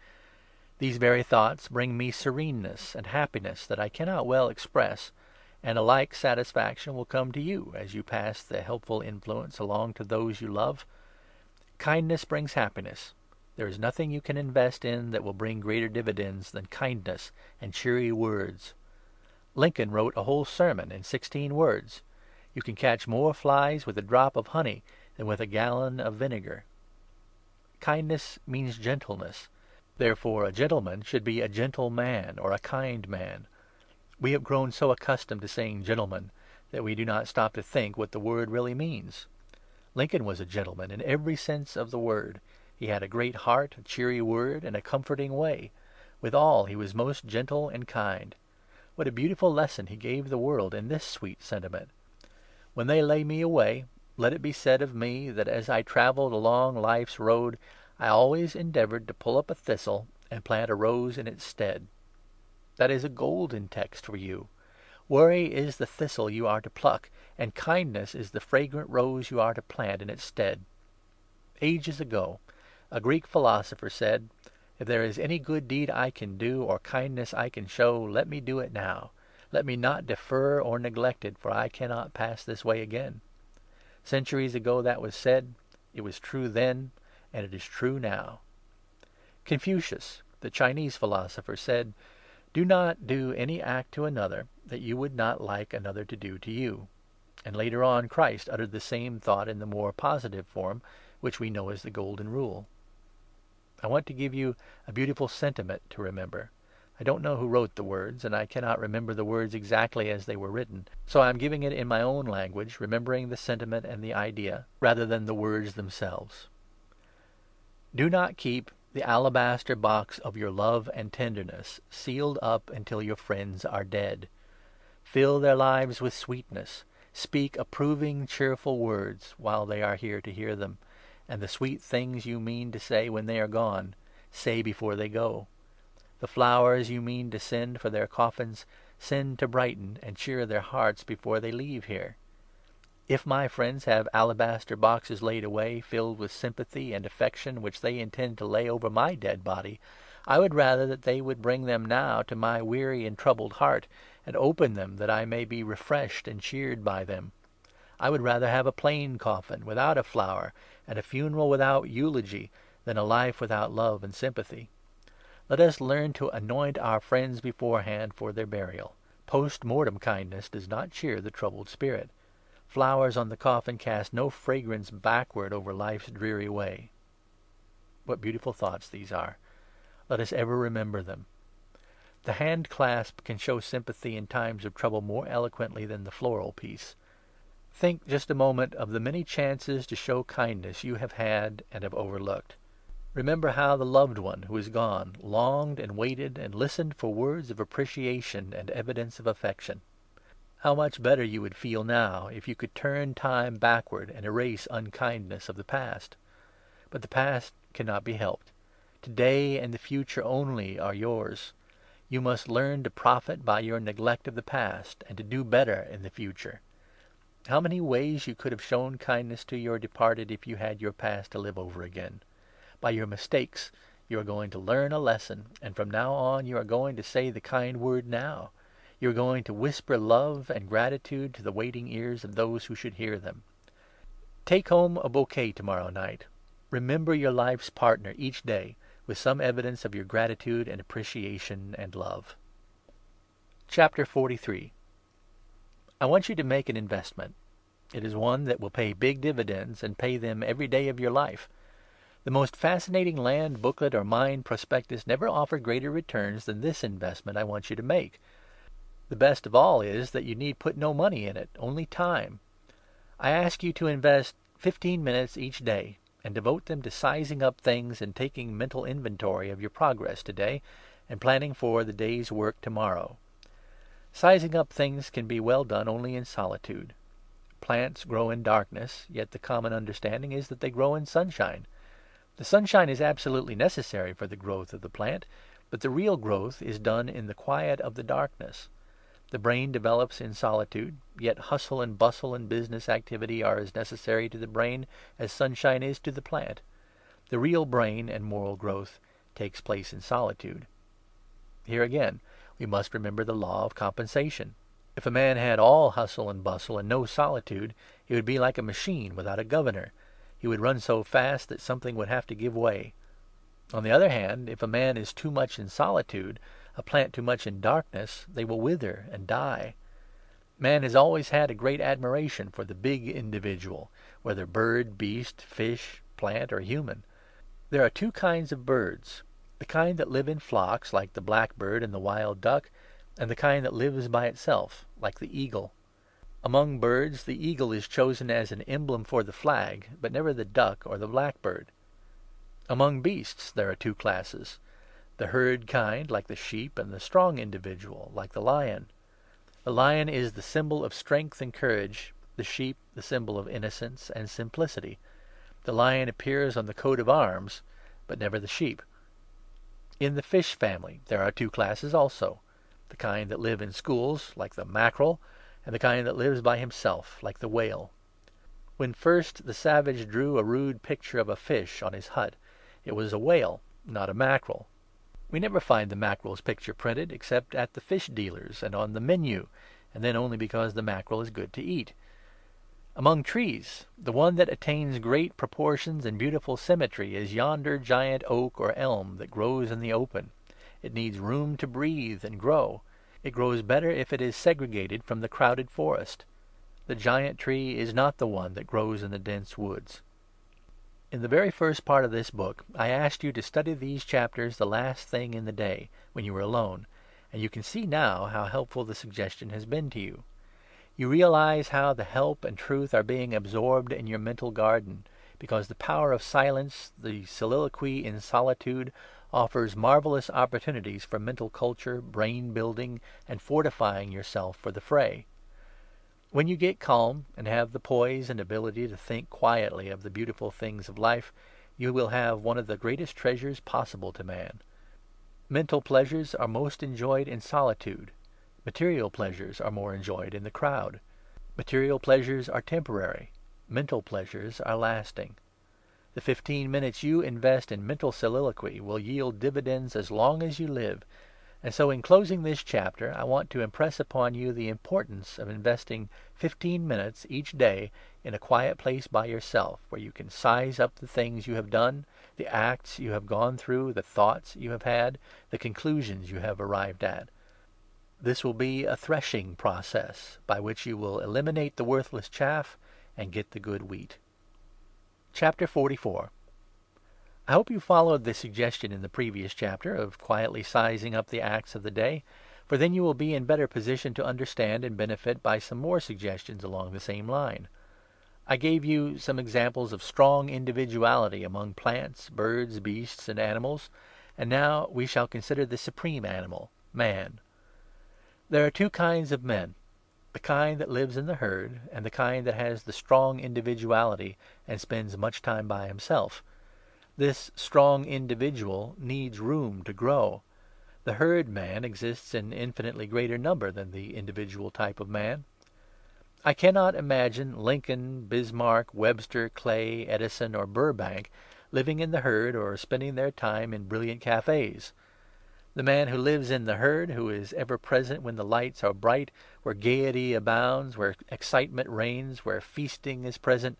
These very thoughts bring me sereneness and happiness that I cannot well express, and a like satisfaction will come to you as you pass the helpful influence along to those you love. Kindness brings happiness. There is nothing you can invest in that will bring greater dividends than kindness and cheery words. Lincoln wrote a whole sermon in 16 words. You can catch more flies with a drop of honey than with a gallon of vinegar. Kindness means gentleness. Therefore, a gentleman should be a gentle man or a kind man. We have grown so accustomed to saying gentleman that we do not stop to think what the word really means. Lincoln was a gentleman in every sense of the word. He had a great heart, a cheery word, and a comforting way. Withal, he was most gentle and kind. What a beautiful lesson he gave the world in this sweet sentiment. When they lay me away, let it be said of me that as I travelled along life's road, I always endeavoured to pull up a thistle and plant a rose in its stead. That is a golden text for you. Worry is the thistle you are to pluck, and kindness is the fragrant rose you are to plant in its stead. Ages ago, a Greek philosopher said, "If there is any good deed I can do, or kindness I can show, let me do it now. Let me not defer or neglect it, for I cannot pass this way again." Centuries ago that was said. It was true then, and it is true now. Confucius, the Chinese philosopher, said, "Do not do any act to another that you would not like another to do to you." And later on, Christ uttered the same thought in the more positive form, which we know as the Golden Rule. I want to give you a beautiful sentiment to remember. I don't know who wrote the words, and I cannot remember the words exactly as they were written, so I am giving it in my own language, remembering the sentiment and the idea, rather than the words themselves. Do not keep the alabaster box of your love and tenderness, sealed up until your friends are dead. Fill their lives with sweetness. Speak approving, cheerful words while they are here to hear them, and the sweet things you mean to say when they are gone, say before they go. The flowers you mean to send for their coffins, send to brighten and cheer their hearts before they leave here. If my friends have alabaster boxes laid away, filled with sympathy and affection which they intend to lay over my dead body, I would rather that they would bring them now to my weary and troubled heart, and open them that I may be refreshed and cheered by them. I would rather have a plain coffin, without a flower, and a funeral without eulogy, than a life without love and sympathy. Let us learn to anoint our friends beforehand for their burial. Post-mortem kindness does not cheer the troubled spirit. Flowers on the coffin cast no fragrance backward over life's dreary way. What beautiful thoughts these are. Let us ever remember them. The hand clasp can show sympathy in times of trouble more eloquently than the floral piece. Think just a moment of the many chances to show kindness you have had and have overlooked. Remember how the loved one who is gone longed and waited and listened for words of appreciation and evidence of affection. How much better you would feel now if you could turn time backward and erase unkindness of the past. But the past cannot be helped. Today and the future only are yours. You must learn to profit by your neglect of the past, and to do better in the future. How many ways you could have shown kindness to your departed if you had your past to live over again! By your mistakes you are going to learn a lesson, and from now on you are going to say the kind word now. You are going to whisper love and gratitude to the waiting ears of those who should hear them. Take home a bouquet tomorrow night. Remember your life's partner each day with some evidence of your gratitude and appreciation and love. Chapter 43. I want you to make an investment. It is one that will pay big dividends, and pay them every day of your life. The most fascinating land booklet or mine prospectus never offered greater returns than this investment I want you to make. The best of all is that you need put no money in it, only time. I ask you to invest 15 minutes each day, and devote them to sizing up things and taking mental inventory of your progress today, and planning for the day's work tomorrow. Sizing up things can be well done only in solitude. Plants grow in darkness, yet the common understanding is that they grow in sunshine. The sunshine is absolutely necessary for the growth of the plant, but the real growth is done in the quiet of the darkness. The brain develops in solitude, yet hustle and bustle and business activity are as necessary to the brain as sunshine is to the plant. The real brain and moral growth takes place in solitude. Here again, we must remember the law of compensation. If a man had all hustle and bustle and no solitude, he would be like a machine without a governor. He would run so fast that something would have to give way. On the other hand, if a man is too much in solitude, a plant too much in darkness, they will wither and die. Man has always had a great admiration for the big individual, whether bird, beast, fish, plant, or human. There are two kinds of birds: the kind that live in flocks, like the blackbird and the wild duck, and the kind that lives by itself, like the eagle. Among birds, the eagle is chosen as an emblem for the flag, but never the duck or the blackbird. Among beasts there are two classes: the herd kind, like the sheep, and the strong individual, like the lion. The lion is the symbol of strength and courage, the sheep the symbol of innocence and simplicity. The lion appears on the coat of arms, but never the sheep. In the fish family there are two classes also: the kind that live in schools, like the mackerel, and the kind that lives by himself, like the whale. When first the savage drew a rude picture of a fish on his hut, it was a whale, not a mackerel. We never find the mackerel's picture printed except at the fish dealers and on the menu, and then only because the mackerel is good to eat. Among trees, the one that attains great proportions and beautiful symmetry is yonder giant oak or elm that grows in the open. It needs room to breathe and grow. It grows better if it is segregated from the crowded forest. The giant tree is not the one that grows in the dense woods. In the very first part of this book, I asked you to study these chapters the last thing in the day, when you were alone, and you can see now how helpful the suggestion has been to you. You realize how the help and truth are being absorbed in your mental garden, because the power of silence, the soliloquy in solitude, offers marvelous opportunities for mental culture, brain building, and fortifying yourself for the fray. When you get calm and have the poise and ability to think quietly of the beautiful things of life, you will have one of the greatest treasures possible to man. Mental pleasures are most enjoyed in solitude. Material pleasures are more enjoyed in the crowd. Material pleasures are temporary. Mental pleasures are lasting. The 15 minutes you invest in mental soliloquy will yield dividends as long as you live. And so in closing this chapter, I want to impress upon you the importance of investing 15 minutes each day in a quiet place by yourself, where you can size up the things you have done, the acts you have gone through, the thoughts you have had, the conclusions you have arrived at. This will be a threshing process by which you will eliminate the worthless chaff and get the good wheat. Chapter 44. I hope you followed the suggestion in the previous chapter of quietly sizing up the acts of the day, for then you will be in better position to understand and benefit by some more suggestions along the same line. I gave you some examples of strong individuality among plants, birds, beasts, and animals, and now we shall consider the supreme animal, man. There are two kinds of men: the kind that lives in the herd, and the kind that has the strong individuality and spends much time by himself. This strong individual needs room to grow. The herd man exists in infinitely greater number than the individual type of man. I cannot imagine Lincoln, Bismarck, Webster, Clay, Edison, or Burbank living in the herd or spending their time in brilliant cafes. The man who lives in the herd, who is ever present when the lights are bright, where gaiety abounds, where excitement reigns, where feasting is present,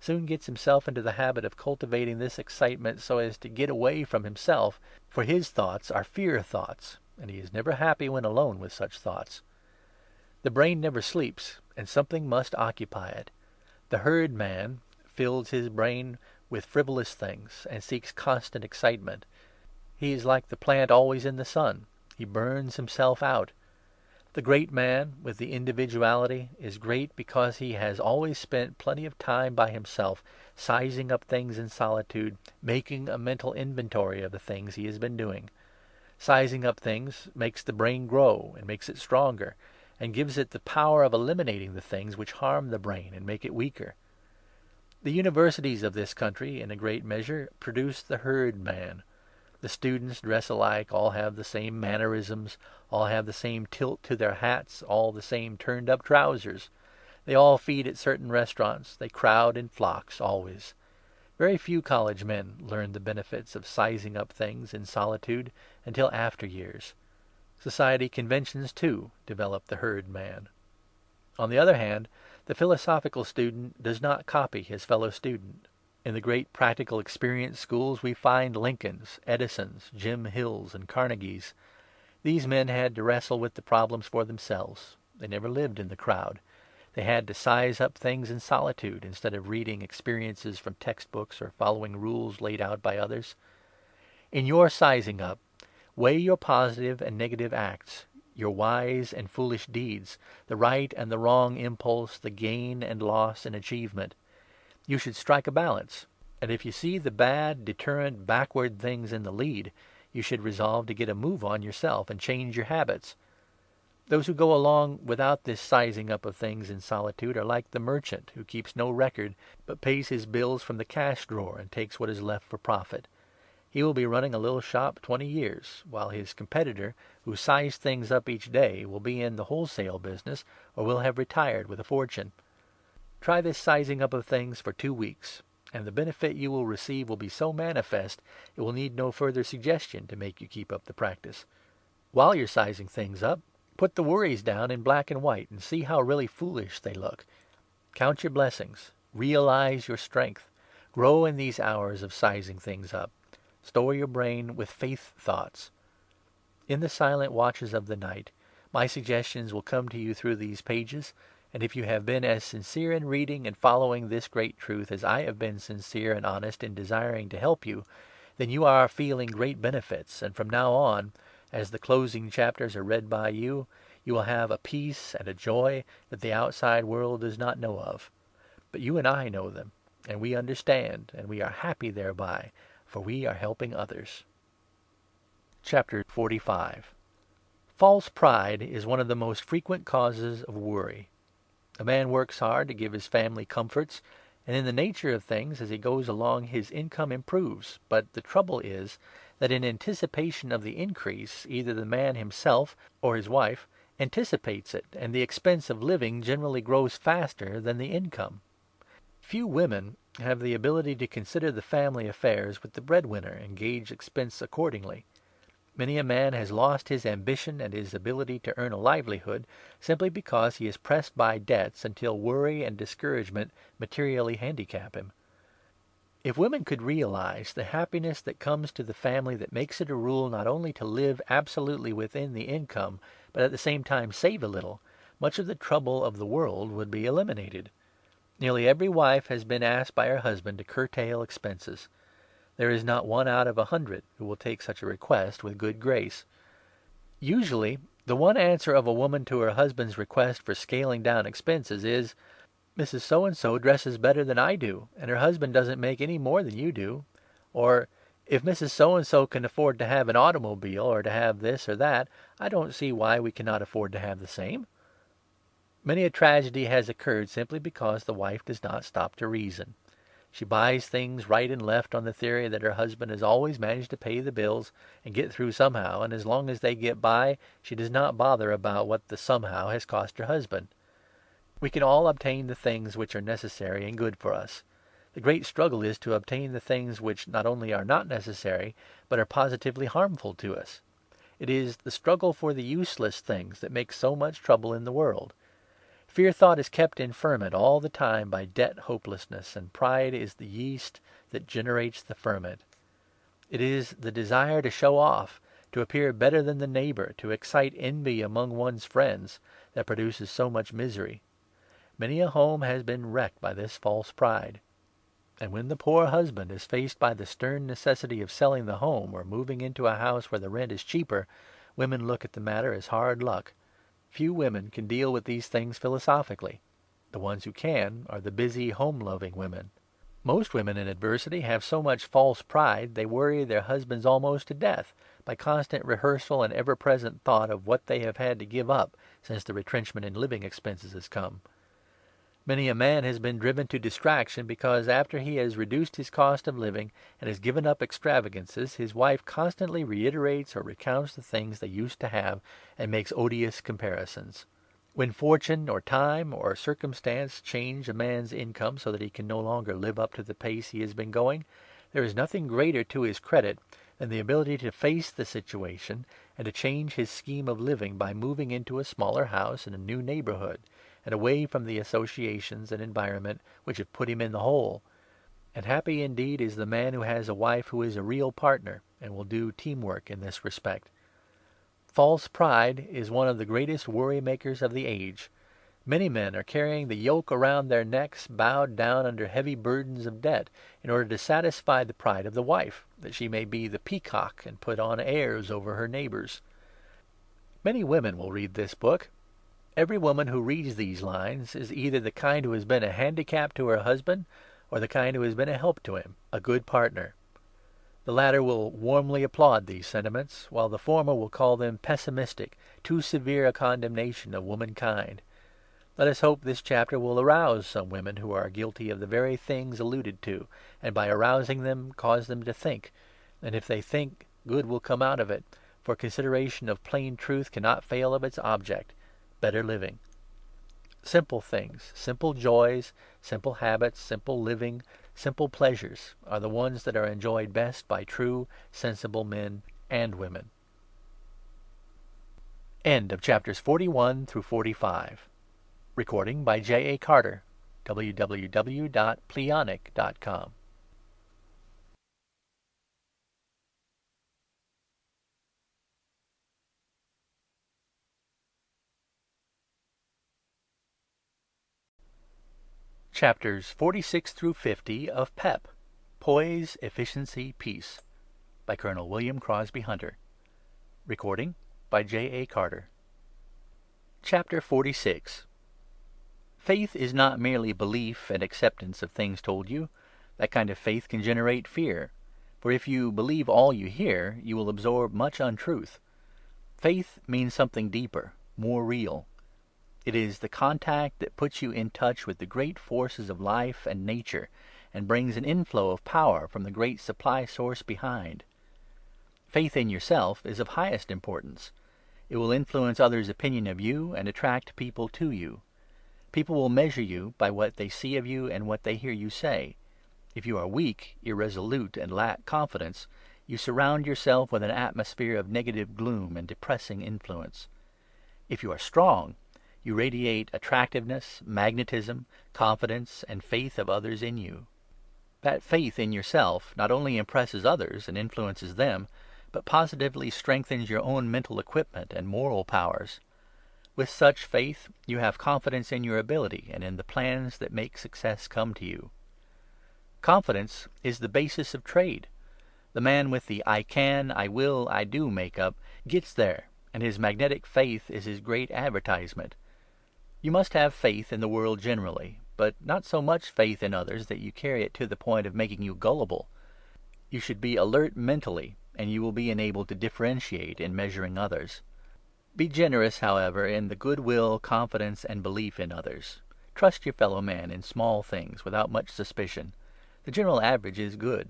soon gets himself into the habit of cultivating this excitement so as to get away from himself, for his thoughts are fear thoughts, and he is never happy when alone with such thoughts. The brain never sleeps, and something must occupy it. The herd man fills his brain with frivolous things and seeks constant excitement. He is like the plant always in the sun. He burns himself out. The great man, with the individuality, is great because he has always spent plenty of time by himself, sizing up things in solitude, making a mental inventory of the things he has been doing. Sizing up things makes the brain grow and makes it stronger, and gives it the power of eliminating the things which harm the brain and make it weaker. The universities of this country, in a great measure, produce the herd man. The students dress alike, all have the same mannerisms, all have the same tilt to their hats, all the same turned-up trousers. They all feed at certain restaurants. They crowd in flocks, always. Very few college men learn the benefits of sizing up things in solitude until after years. Society conventions, too, develop the herd man. On the other hand, the philosophical student does not copy his fellow student. In the great practical experience schools we find Lincolns, Edisons, Jim Hills, and Carnegies. These men had to wrestle with the problems for themselves. They never lived in the crowd. They had to size up things in solitude instead of reading experiences from textbooks or following rules laid out by others. In your sizing up, weigh your positive and negative acts, your wise and foolish deeds, the right and the wrong impulse, the gain and loss in achievement. You should strike a balance, and if you see the bad, deterrent, backward things in the lead, you should resolve to get a move on yourself and change your habits. Those who go along without this sizing up of things in solitude are like the merchant who keeps no record, but pays his bills from the cash drawer and takes what is left for profit. He will be running a little shop 20 years, while his competitor, who sizes things up each day, will be in the wholesale business or will have retired with a fortune. Try this sizing up of things for 2 weeks, and the benefit you will receive will be so manifest it will need no further suggestion to make you keep up the practice. While you're sizing things up, put the worries down in black and white and see how really foolish they look. Count your blessings. Realize your strength. Grow in these hours of sizing things up. Store your brain with faith thoughts. In the silent watches of the night, my suggestions will come to you through these pages, and if you have been as sincere in reading and following this great truth as I have been sincere and honest in desiring to help you, then you are feeling great benefits, and from now on, as the closing chapters are read by you, you will have a peace and a joy that the outside world does not know of. But you and I know them. and we understand, and we are happy thereby, for we are helping others. Chapter 45. False pride is one of the most frequent causes of worry. A man works hard to give his family comforts, and in the nature of things, as he goes along, his income improves. But the trouble is that in anticipation of the increase, either the man himself or his wife anticipates it, and the expense of living generally grows faster than the income. Few women have the ability to consider the family affairs with the breadwinner and gauge expense accordingly. Many a man has lost his ambition and his ability to earn a livelihood simply because he is pressed by debts until worry and discouragement materially handicap him. If women could realize the happiness that comes to the family that makes it a rule not only to live absolutely within the income, but at the same time save a little, much of the trouble of the world would be eliminated. Nearly every wife has been asked by her husband to curtail expenses. There is not one out of 100 who will take such a request with good grace. Usually, the one answer of a woman to her husband's request for scaling down expenses is, "Mrs. So-and-so dresses better than I do, and her husband doesn't make any more than you do." Or, "If Mrs. So-and-so can afford to have an automobile or to have this or that, I don't see why we cannot afford to have the same." Many a tragedy has occurred simply because the wife does not stop to reason. She buys things right and left on the theory that her husband has always managed to pay the bills and get through somehow, and as long as they get by, she does not bother about what the somehow has cost her husband. We can all obtain the things which are necessary and good for us. The great struggle is to obtain the things which not only are not necessary, but are positively harmful to us. It is the struggle for the useless things that makes so much trouble in the world. Fear thought is kept in ferment all the time by debt hopelessness, and pride is the yeast that generates the ferment. It is the desire to show off, to appear better than the neighbor, to excite envy among one's friends, that produces so much misery. Many a home has been wrecked by this false pride. And when the poor husband is faced by the stern necessity of selling the home or moving into a house where the rent is cheaper, women look at the matter as hard luck. Few women can deal with these things philosophically. The ones who can are the busy, home-loving women. Most women in adversity have so much false pride they worry their husbands almost to death by constant rehearsal and ever-present thought of what they have had to give up since the retrenchment in living expenses has come. Many a man has been driven to distraction because after he has reduced his cost of living and has given up extravagances, his wife constantly reiterates or recounts the things they used to have and makes odious comparisons. When fortune or time or circumstance change a man's income so that he can no longer live up to the pace he has been going, there is nothing greater to his credit than the ability to face the situation and to change his scheme of living by moving into a smaller house in a new neighborhood, and away from the associations and environment which have put him in the hole. And happy indeed is the man who has a wife who is a real partner and will do teamwork in this respect. False pride is one of the greatest worry-makers of the age. Many men are carrying the yoke around their necks, bowed down under heavy burdens of debt, in order to satisfy the pride of the wife, that she may be the peacock and put on airs over her neighbors. Many women will read this book. Every woman who reads these lines is either the kind who has been a handicap to her husband, or the kind who has been a help to him, a good partner. The latter will warmly applaud these sentiments, while the former will call them pessimistic, too severe a condemnation of womankind. Let us hope this chapter will arouse some women who are guilty of the very things alluded to, and by arousing them cause them to think. And if they think, good will come out of it, for consideration of plain truth cannot fail of its object, better living. Simple things, simple joys, simple habits, simple living, simple pleasures are the ones that are enjoyed best by true, sensible men and women. End of chapters 41 through 45. Recording by J.A. Carter, www.pleonic.com. Chapters 46 through 50 of PEP, Poise, Efficiency, Peace, by Colonel William Crosby Hunter. Recording by J.A. Carter. Chapter 46. Faith is not merely belief and acceptance of things told you. That kind of faith can generate fear. For if you believe all you hear, you will absorb much untruth. Faith means something deeper, more real. It is the contact that puts you in touch with the great forces of life and nature, and brings an inflow of power from the great supply source behind. Faith in yourself is of highest importance. It will influence others' opinion of you and attract people to you. People will measure you by what they see of you and what they hear you say. If you are weak, irresolute, and lack confidence, you surround yourself with an atmosphere of negative gloom and depressing influence. If you are strong, you radiate attractiveness, magnetism, confidence, and faith of others in you. That faith in yourself not only impresses others and influences them, but positively strengthens your own mental equipment and moral powers. With such faith, you have confidence in your ability and in the plans that make success come to you. Confidence is the basis of trade. The man with the I can, I will, I do make-up gets there, and his magnetic faith is his great advertisement. You must have faith in the world generally, but not so much faith in others that you carry it to the point of making you gullible. You should be alert mentally, and you will be enabled to differentiate in measuring others. Be generous, however, in the goodwill, confidence, and belief in others. Trust your fellow man in small things without much suspicion. The general average is good.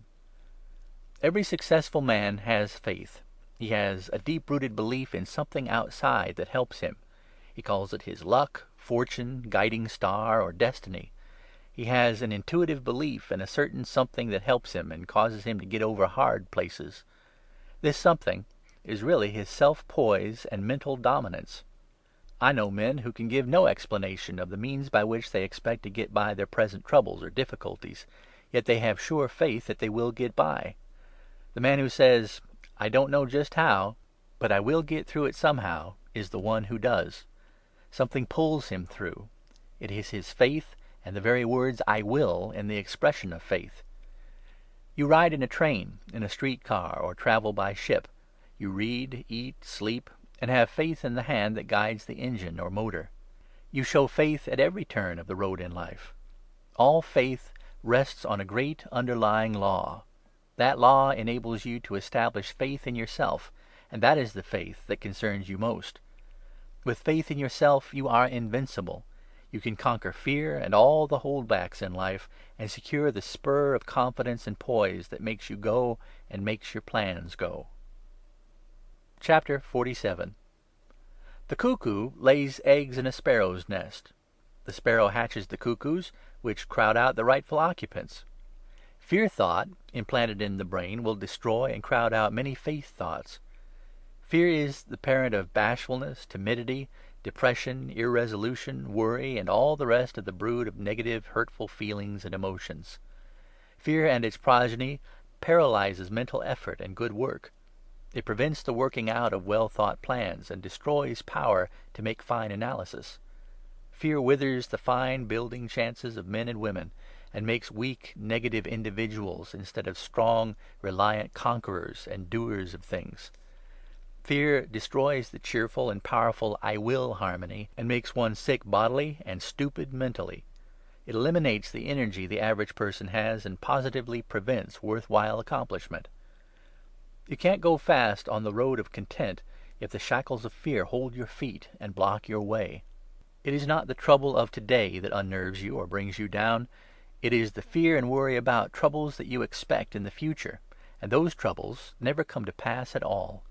Every successful man has faith. He has a deep-rooted belief in something outside that helps him. He calls it his luck, fortune, guiding star, or destiny. He has an intuitive belief in a certain something that helps him and causes him to get over hard places. This something is really his self-poise and mental dominance. I know men who can give no explanation of the means by which they expect to get by their present troubles or difficulties, yet they have sure faith that they will get by. The man who says, "I don't know just how, but I will get through it somehow," is the one who does. Something pulls him through. It is his faith and the very words "I will" in the expression of faith. You ride in a train, in a streetcar, or travel by ship. You read, eat, sleep, and have faith in the hand that guides the engine or motor. You show faith at every turn of the road in life. All faith rests on a great underlying law. That law enables you to establish faith in yourself, and that is the faith that concerns you most. With faith in yourself, you are invincible. You can conquer fear and all the holdbacks in life, and secure the spur of confidence and poise that makes you go and makes your plans go. Chapter 47. The cuckoo lays eggs in a sparrow's nest. The sparrow hatches the cuckoos, which crowd out the rightful occupants. Fear thought, implanted in the brain, will destroy and crowd out many faith thoughts. Fear is the parent of bashfulness, timidity, depression, irresolution, worry, and all the rest of the brood of negative, hurtful feelings and emotions. Fear and its progeny paralyzes mental effort and good work. It prevents the working out of well-thought plans and destroys power to make fine analysis. Fear withers the fine building chances of men and women, and makes weak, negative individuals instead of strong, reliant conquerors and doers of things. Fear destroys the cheerful and powerful "I will" harmony, and makes one sick bodily and stupid mentally. It eliminates the energy the average person has, and positively prevents worthwhile accomplishment. You can't go fast on the road of content if the shackles of fear hold your feet and block your way. It is not the trouble of today that unnerves you or brings you down. It is the fear and worry about troubles that you expect in the future, and those troubles never come to pass at all.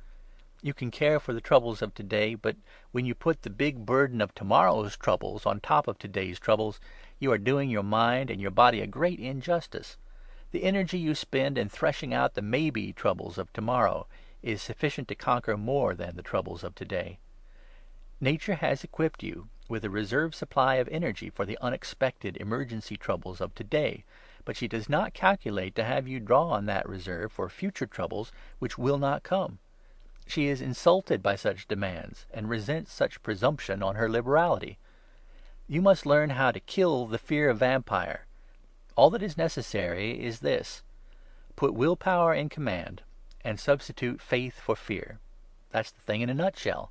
You can care for the troubles of today, but when you put the big burden of tomorrow's troubles on top of today's troubles, you are doing your mind and your body a great injustice. The energy you spend in threshing out the maybe troubles of tomorrow is sufficient to conquer more than the troubles of today. Nature has equipped you with a reserve supply of energy for the unexpected emergency troubles of today, but she does not calculate to have you draw on that reserve for future troubles which will not come. She is insulted by such demands, and resents such presumption on her liberality. You must learn how to kill the fear of vampire. All that is necessary is this: put willpower in command, and substitute faith for fear. That's the thing in a nutshell.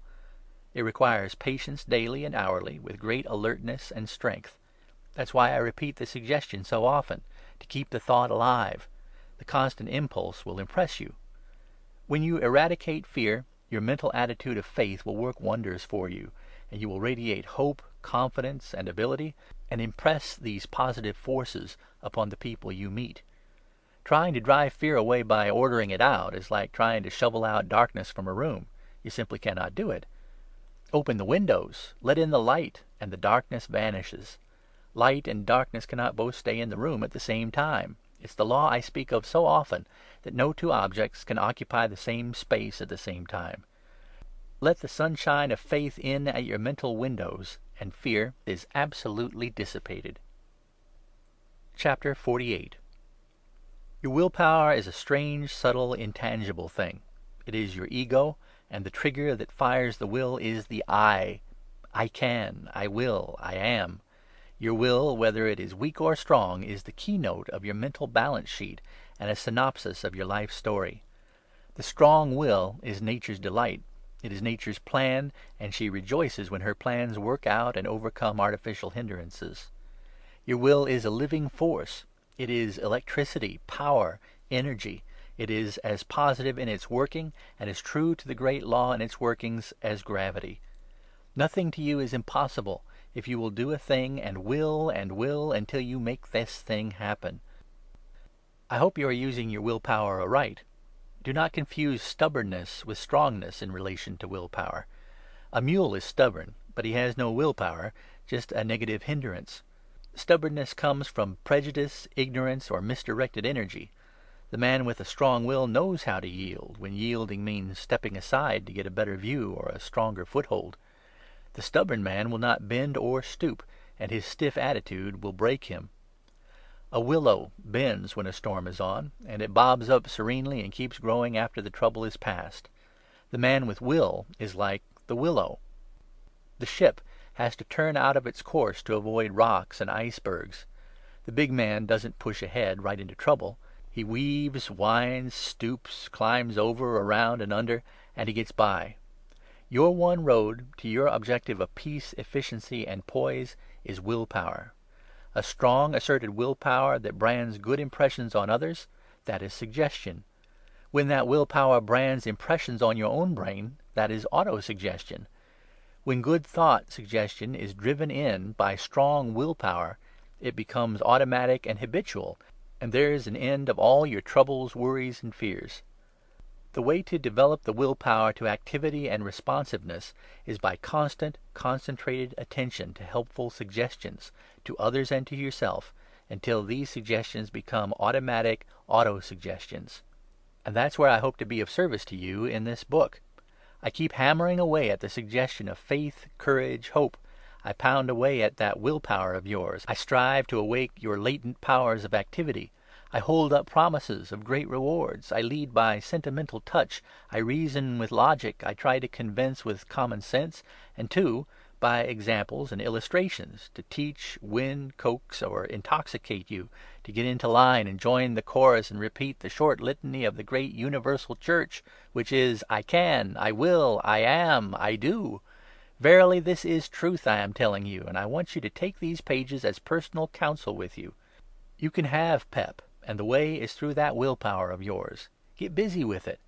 It requires patience daily and hourly, with great alertness and strength. That's why I repeat the suggestion so often, to keep the thought alive. The constant impulse will impress you. When you eradicate fear, your mental attitude of faith will work wonders for you, and you will radiate hope, confidence, and ability, and impress these positive forces upon the people you meet. Trying to drive fear away by ordering it out is like trying to shovel out darkness from a room. You simply cannot do it. Open the windows, let in the light, and the darkness vanishes. Light and darkness cannot both stay in the room at the same time. It's the law I speak of so often, that no two objects can occupy the same space at the same time. Let the sunshine of faith in at your mental windows, and fear is absolutely dissipated. Chapter 48. Your willpower is a strange, subtle, intangible thing. It is your ego, and the trigger that fires the will is the I. I can, I will, I am. Your will, whether it is weak or strong, is the keynote of your mental balance sheet and a synopsis of your life story. The strong will is nature's delight. It is nature's plan, and she rejoices when her plans work out and overcome artificial hindrances. Your will is a living force. It is electricity, power, energy. It is as positive in its working and as true to the great law in its workings as gravity. Nothing to you is impossible if you will do a thing and will until you make this thing happen. I hope you are using your willpower aright. Do not confuse stubbornness with strongness in relation to willpower. A mule is stubborn, but he has no willpower, just a negative hindrance. Stubbornness comes from prejudice, ignorance, or misdirected energy. The man with a strong will knows how to yield, when yielding means stepping aside to get a better view or a stronger foothold. The stubborn man will not bend or stoop, and his stiff attitude will break him. A willow bends when a storm is on, and it bobs up serenely and keeps growing after the trouble is past. The man with will is like the willow. The ship has to turn out of its course to avoid rocks and icebergs. The big man doesn't push ahead right into trouble. He weaves, winds, stoops, climbs over, around, and under, and he gets by. Your one road to your objective of peace, efficiency, and poise is willpower. A strong, asserted willpower that brands good impressions on others, that is suggestion. When that willpower brands impressions on your own brain, that is autosuggestion. When good thought suggestion is driven in by strong willpower, it becomes automatic and habitual, and there is an end of all your troubles, worries, and fears. The way to develop the willpower to activity and responsiveness is by constant, concentrated attention to helpful suggestions, to others and to yourself, until these suggestions become automatic auto-suggestions. And that's where I hope to be of service to you in this book. I keep hammering away at the suggestion of faith, courage, hope. I pound away at that willpower of yours. I strive to awake your latent powers of activity. I hold up promises of great rewards. I lead by sentimental touch. I reason with logic. I try to convince with common sense. And two, by examples and illustrations, to teach, win, coax, or intoxicate you, to get into line and join the chorus and repeat the short litany of the great universal church, which is, I can, I will, I am, I do. Verily, this is truth I am telling you, and I want you to take these pages as personal counsel with you. You can have PEP, and the way is through that willpower of yours. Get busy with it.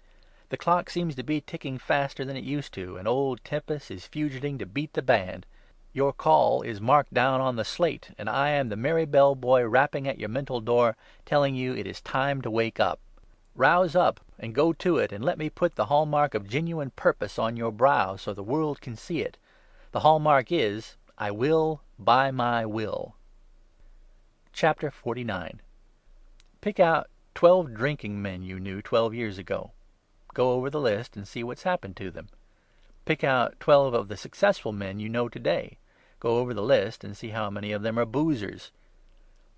The clock seems to be ticking faster than it used to, and old Tempest is fugiting to beat the band. Your call is marked down on the slate, and I am the merry bell boy rapping at your mental door, telling you it is time to wake up. Rouse up and go to it, and let me put the hallmark of genuine purpose on your brow so the world can see it. The hallmark is, I will by my will. Chapter 49. Pick out 12 drinking men you knew 12 years ago. Go over the list and see what's happened to them. Pick out 12 of the successful men you know today. Go over the list and see how many of them are boozers.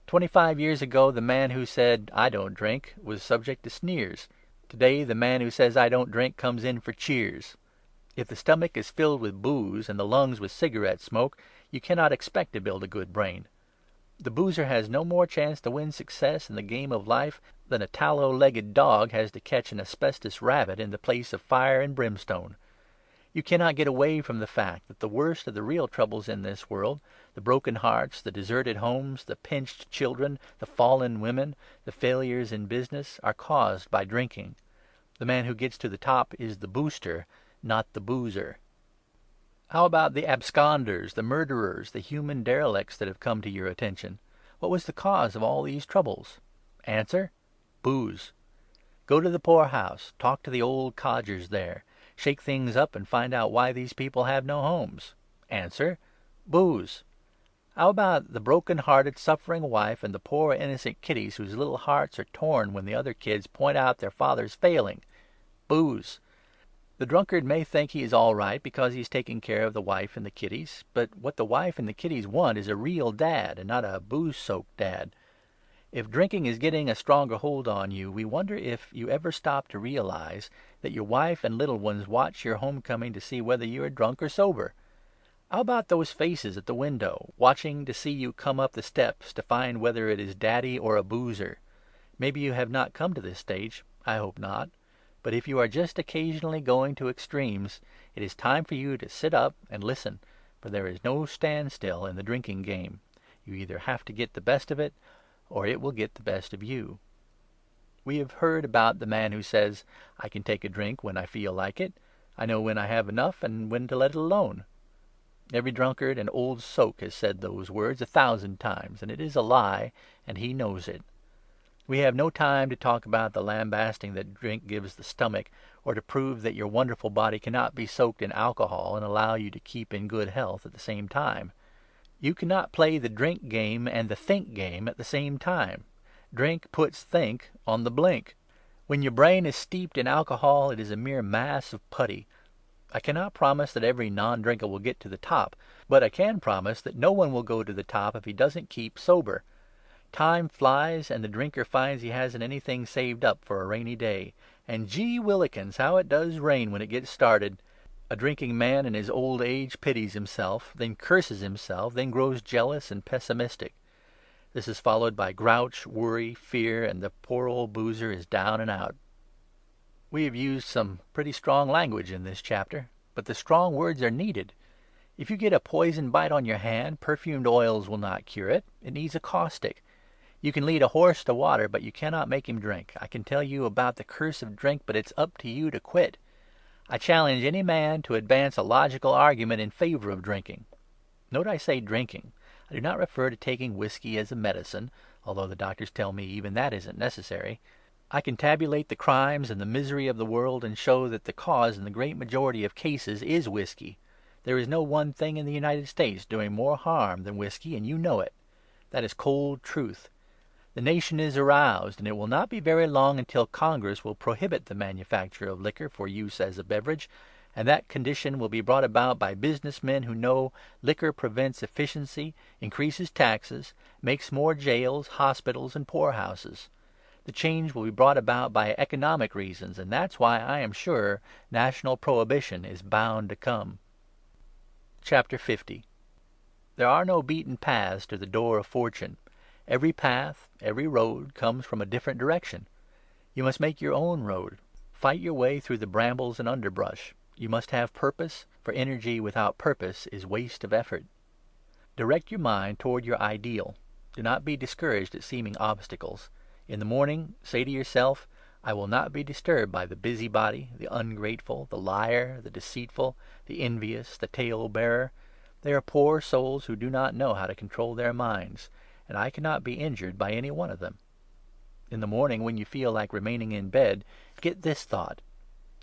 25 years ago, the man who said, I don't drink, was subject to sneers. Today, the man who says, I don't drink, comes in for cheers. If the stomach is filled with booze and the lungs with cigarette smoke, you cannot expect to build a good brain. The boozer has no more chance to win success in the game of life than a tallow-legged dog has to catch an asbestos rabbit in the place of fire and brimstone. You cannot get away from the fact that the worst of the real troubles in this world, the broken hearts, the deserted homes, the pinched children, the fallen women, the failures in business, are caused by drinking. The man who gets to the top is the booster, not the boozer. How about the absconders, the murderers, the human derelicts that have come to your attention? What was the cause of all these troubles? Answer: booze. Go to the poorhouse, talk to the old codgers there, shake things up and find out why these people have no homes. Answer: booze. How about the broken-hearted, suffering wife and the poor innocent kiddies whose little hearts are torn when the other kids point out their father's failing? Booze. The drunkard may think he is all right because he's taking care of the wife and the kiddies, but what the wife and the kiddies want is a real dad and not a booze-soaked dad. If drinking is getting a stronger hold on you, we wonder if you ever stop to realize that your wife and little ones watch your homecoming to see whether you are drunk or sober. How about those faces at the window, watching to see you come up the steps to find whether it is daddy or a boozer? Maybe you have not come to this stage. I hope not. But if you are just occasionally going to extremes, it is time for you to sit up and listen, for there is no standstill in the drinking game. You either have to get the best of it, or it will get the best of you. We have heard about the man who says, "I can take a drink when I feel like it. I know when I have enough and when to let it alone." Every drunkard and old soak has said those words 1,000 times, and it is a lie, and he knows it. We have no time to talk about the lambasting that drink gives the stomach, or to prove that your wonderful body cannot be soaked in alcohol and allow you to keep in good health at the same time. You cannot play the drink game and the think game at the same time. Drink puts think on the blink. When your brain is steeped in alcohol, it is a mere mass of putty. I cannot promise that every non-drinker will get to the top, but I can promise that no one will go to the top if he doesn't keep sober. Time flies, and the drinker finds he hasn't anything saved up for a rainy day. And gee willikins, how it does rain when it gets started! A drinking man in his old age pities himself, then curses himself, then grows jealous and pessimistic. This is followed by grouch, worry, fear, and the poor old boozer is down and out. We have used some pretty strong language in this chapter, but the strong words are needed. If you get a poison bite on your hand, perfumed oils will not cure it. It needs a caustic. You can lead a horse to water, but you cannot make him drink. I can tell you about the curse of drink, but it's up to you to quit. I challenge any man to advance a logical argument in favor of drinking. Note I say drinking. I do not refer to taking whiskey as a medicine, although the doctors tell me even that isn't necessary. I can tabulate the crimes and the misery of the world and show that the cause in the great majority of cases is whiskey. There is no one thing in the United States doing more harm than whiskey, and you know it. That is cold truth. The nation is aroused, and it will not be very long until Congress will prohibit the manufacture of liquor for use as a beverage, and that condition will be brought about by businessmen who know liquor prevents efficiency, increases taxes, makes more jails, hospitals, and poorhouses. The change will be brought about by economic reasons, and that's why I am sure national prohibition is bound to come. Chapter 50. There are no beaten paths to the door of fortune. Every path, every road, comes from a different direction. You must make your own road. Fight your way through the brambles and underbrush. You must have purpose, for energy without purpose is waste of effort. Direct your mind toward your ideal. Do not be discouraged at seeming obstacles. In the morning, say to yourself, "I will not be disturbed by the busybody, the ungrateful, the liar, the deceitful, the envious, the tale-bearer. They are poor souls who do not know how to control their minds, and I cannot be injured by any one of them." In the morning, when you feel like remaining in bed, get this thought: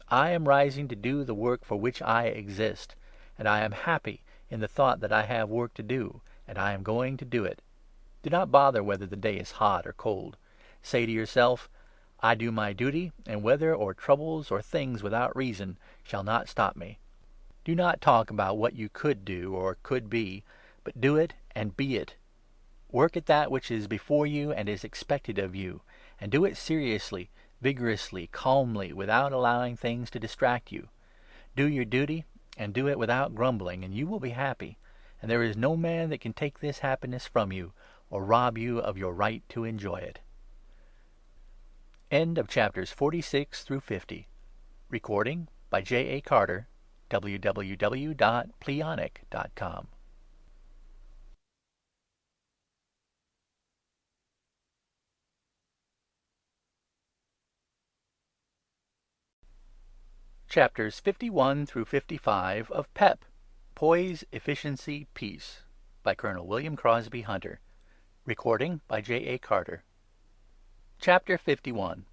I am rising to do the work for which I exist, and I am happy in the thought that I have work to do, and I am going to do it. Do not bother whether the day is hot or cold. Say to yourself, "I do my duty, and weather or troubles or things without reason shall not stop me." Do not talk about what you could do or could be, but do it and be it. Work at that which is before you and is expected of you, and do it seriously, vigorously, calmly, without allowing things to distract you. Do your duty, and do it without grumbling, and you will be happy, and there is no man that can take this happiness from you, or rob you of your right to enjoy it. End of chapters 46 through 50. Recording by J.A. Carter. www.pleonic.com. Chapters 51 through 55 of PEP, Poise, Efficiency, Peace, by Colonel William Crosby Hunter. Recording by J.A. Carter. Chapter 51.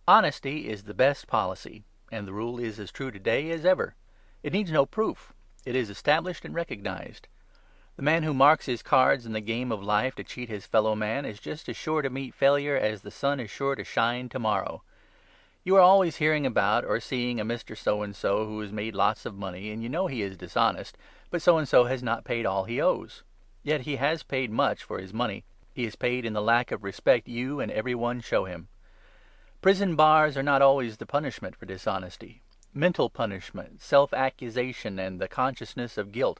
Honesty is the best policy, and the rule is as true today as ever. It needs no proof. It is established and recognized. The man who marks his cards in the game of life to cheat his fellow man is just as sure to meet failure as the sun is sure to shine tomorrow. You are always hearing about or seeing a Mr. So-and-so who has made lots of money, and you know he is dishonest, but so-and-so has not paid all he owes. Yet he has paid much for his money. He is paid in the lack of respect you and everyone show him. Prison bars are not always the punishment for dishonesty. Mental punishment, self-accusation, and the consciousness of guilt,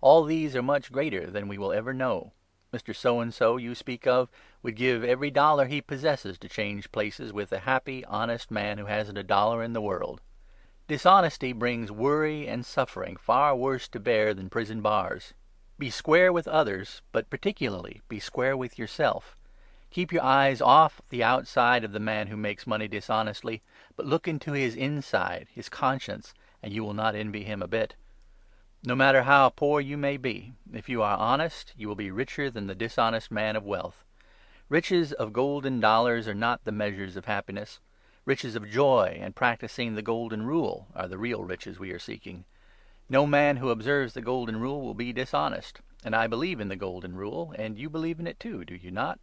all these are much greater than we will ever know. Mr. So-and-so you speak of would give every dollar he possesses to change places with a happy, honest man who hasn't a dollar in the world. Dishonesty brings worry and suffering far worse to bear than prison bars. Be square with others, but particularly be square with yourself. Keep your eyes off the outside of the man who makes money dishonestly, but look into his inside, his conscience, and you will not envy him a bit. No matter how poor you may be, if you are honest, you will be richer than the dishonest man of wealth. Riches of golden dollars are not the measures of happiness. Riches of joy and practicing the golden rule are the real riches we are seeking. No man who observes the golden rule will be dishonest. And I believe in the golden rule, and you believe in it too, do you not?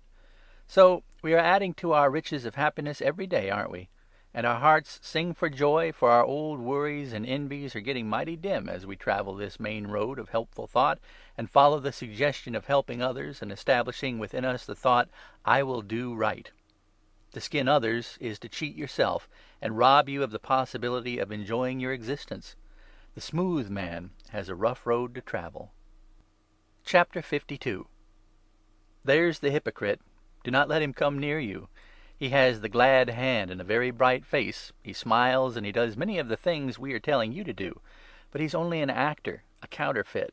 So we are adding to our riches of happiness every day, aren't we? And our hearts sing for joy, for our old worries and envies are getting mighty dim as we travel this main road of helpful thought and follow the suggestion of helping others and establishing within us the thought, I will do right. To skin others is to cheat yourself and rob you of the possibility of enjoying your existence. The smooth man has a rough road to travel. Chapter 52. There's the hypocrite. Do not let him come near you. He has the glad hand and a very bright face. He smiles and he does many of the things we are telling you to do. But he's only an actor, a counterfeit.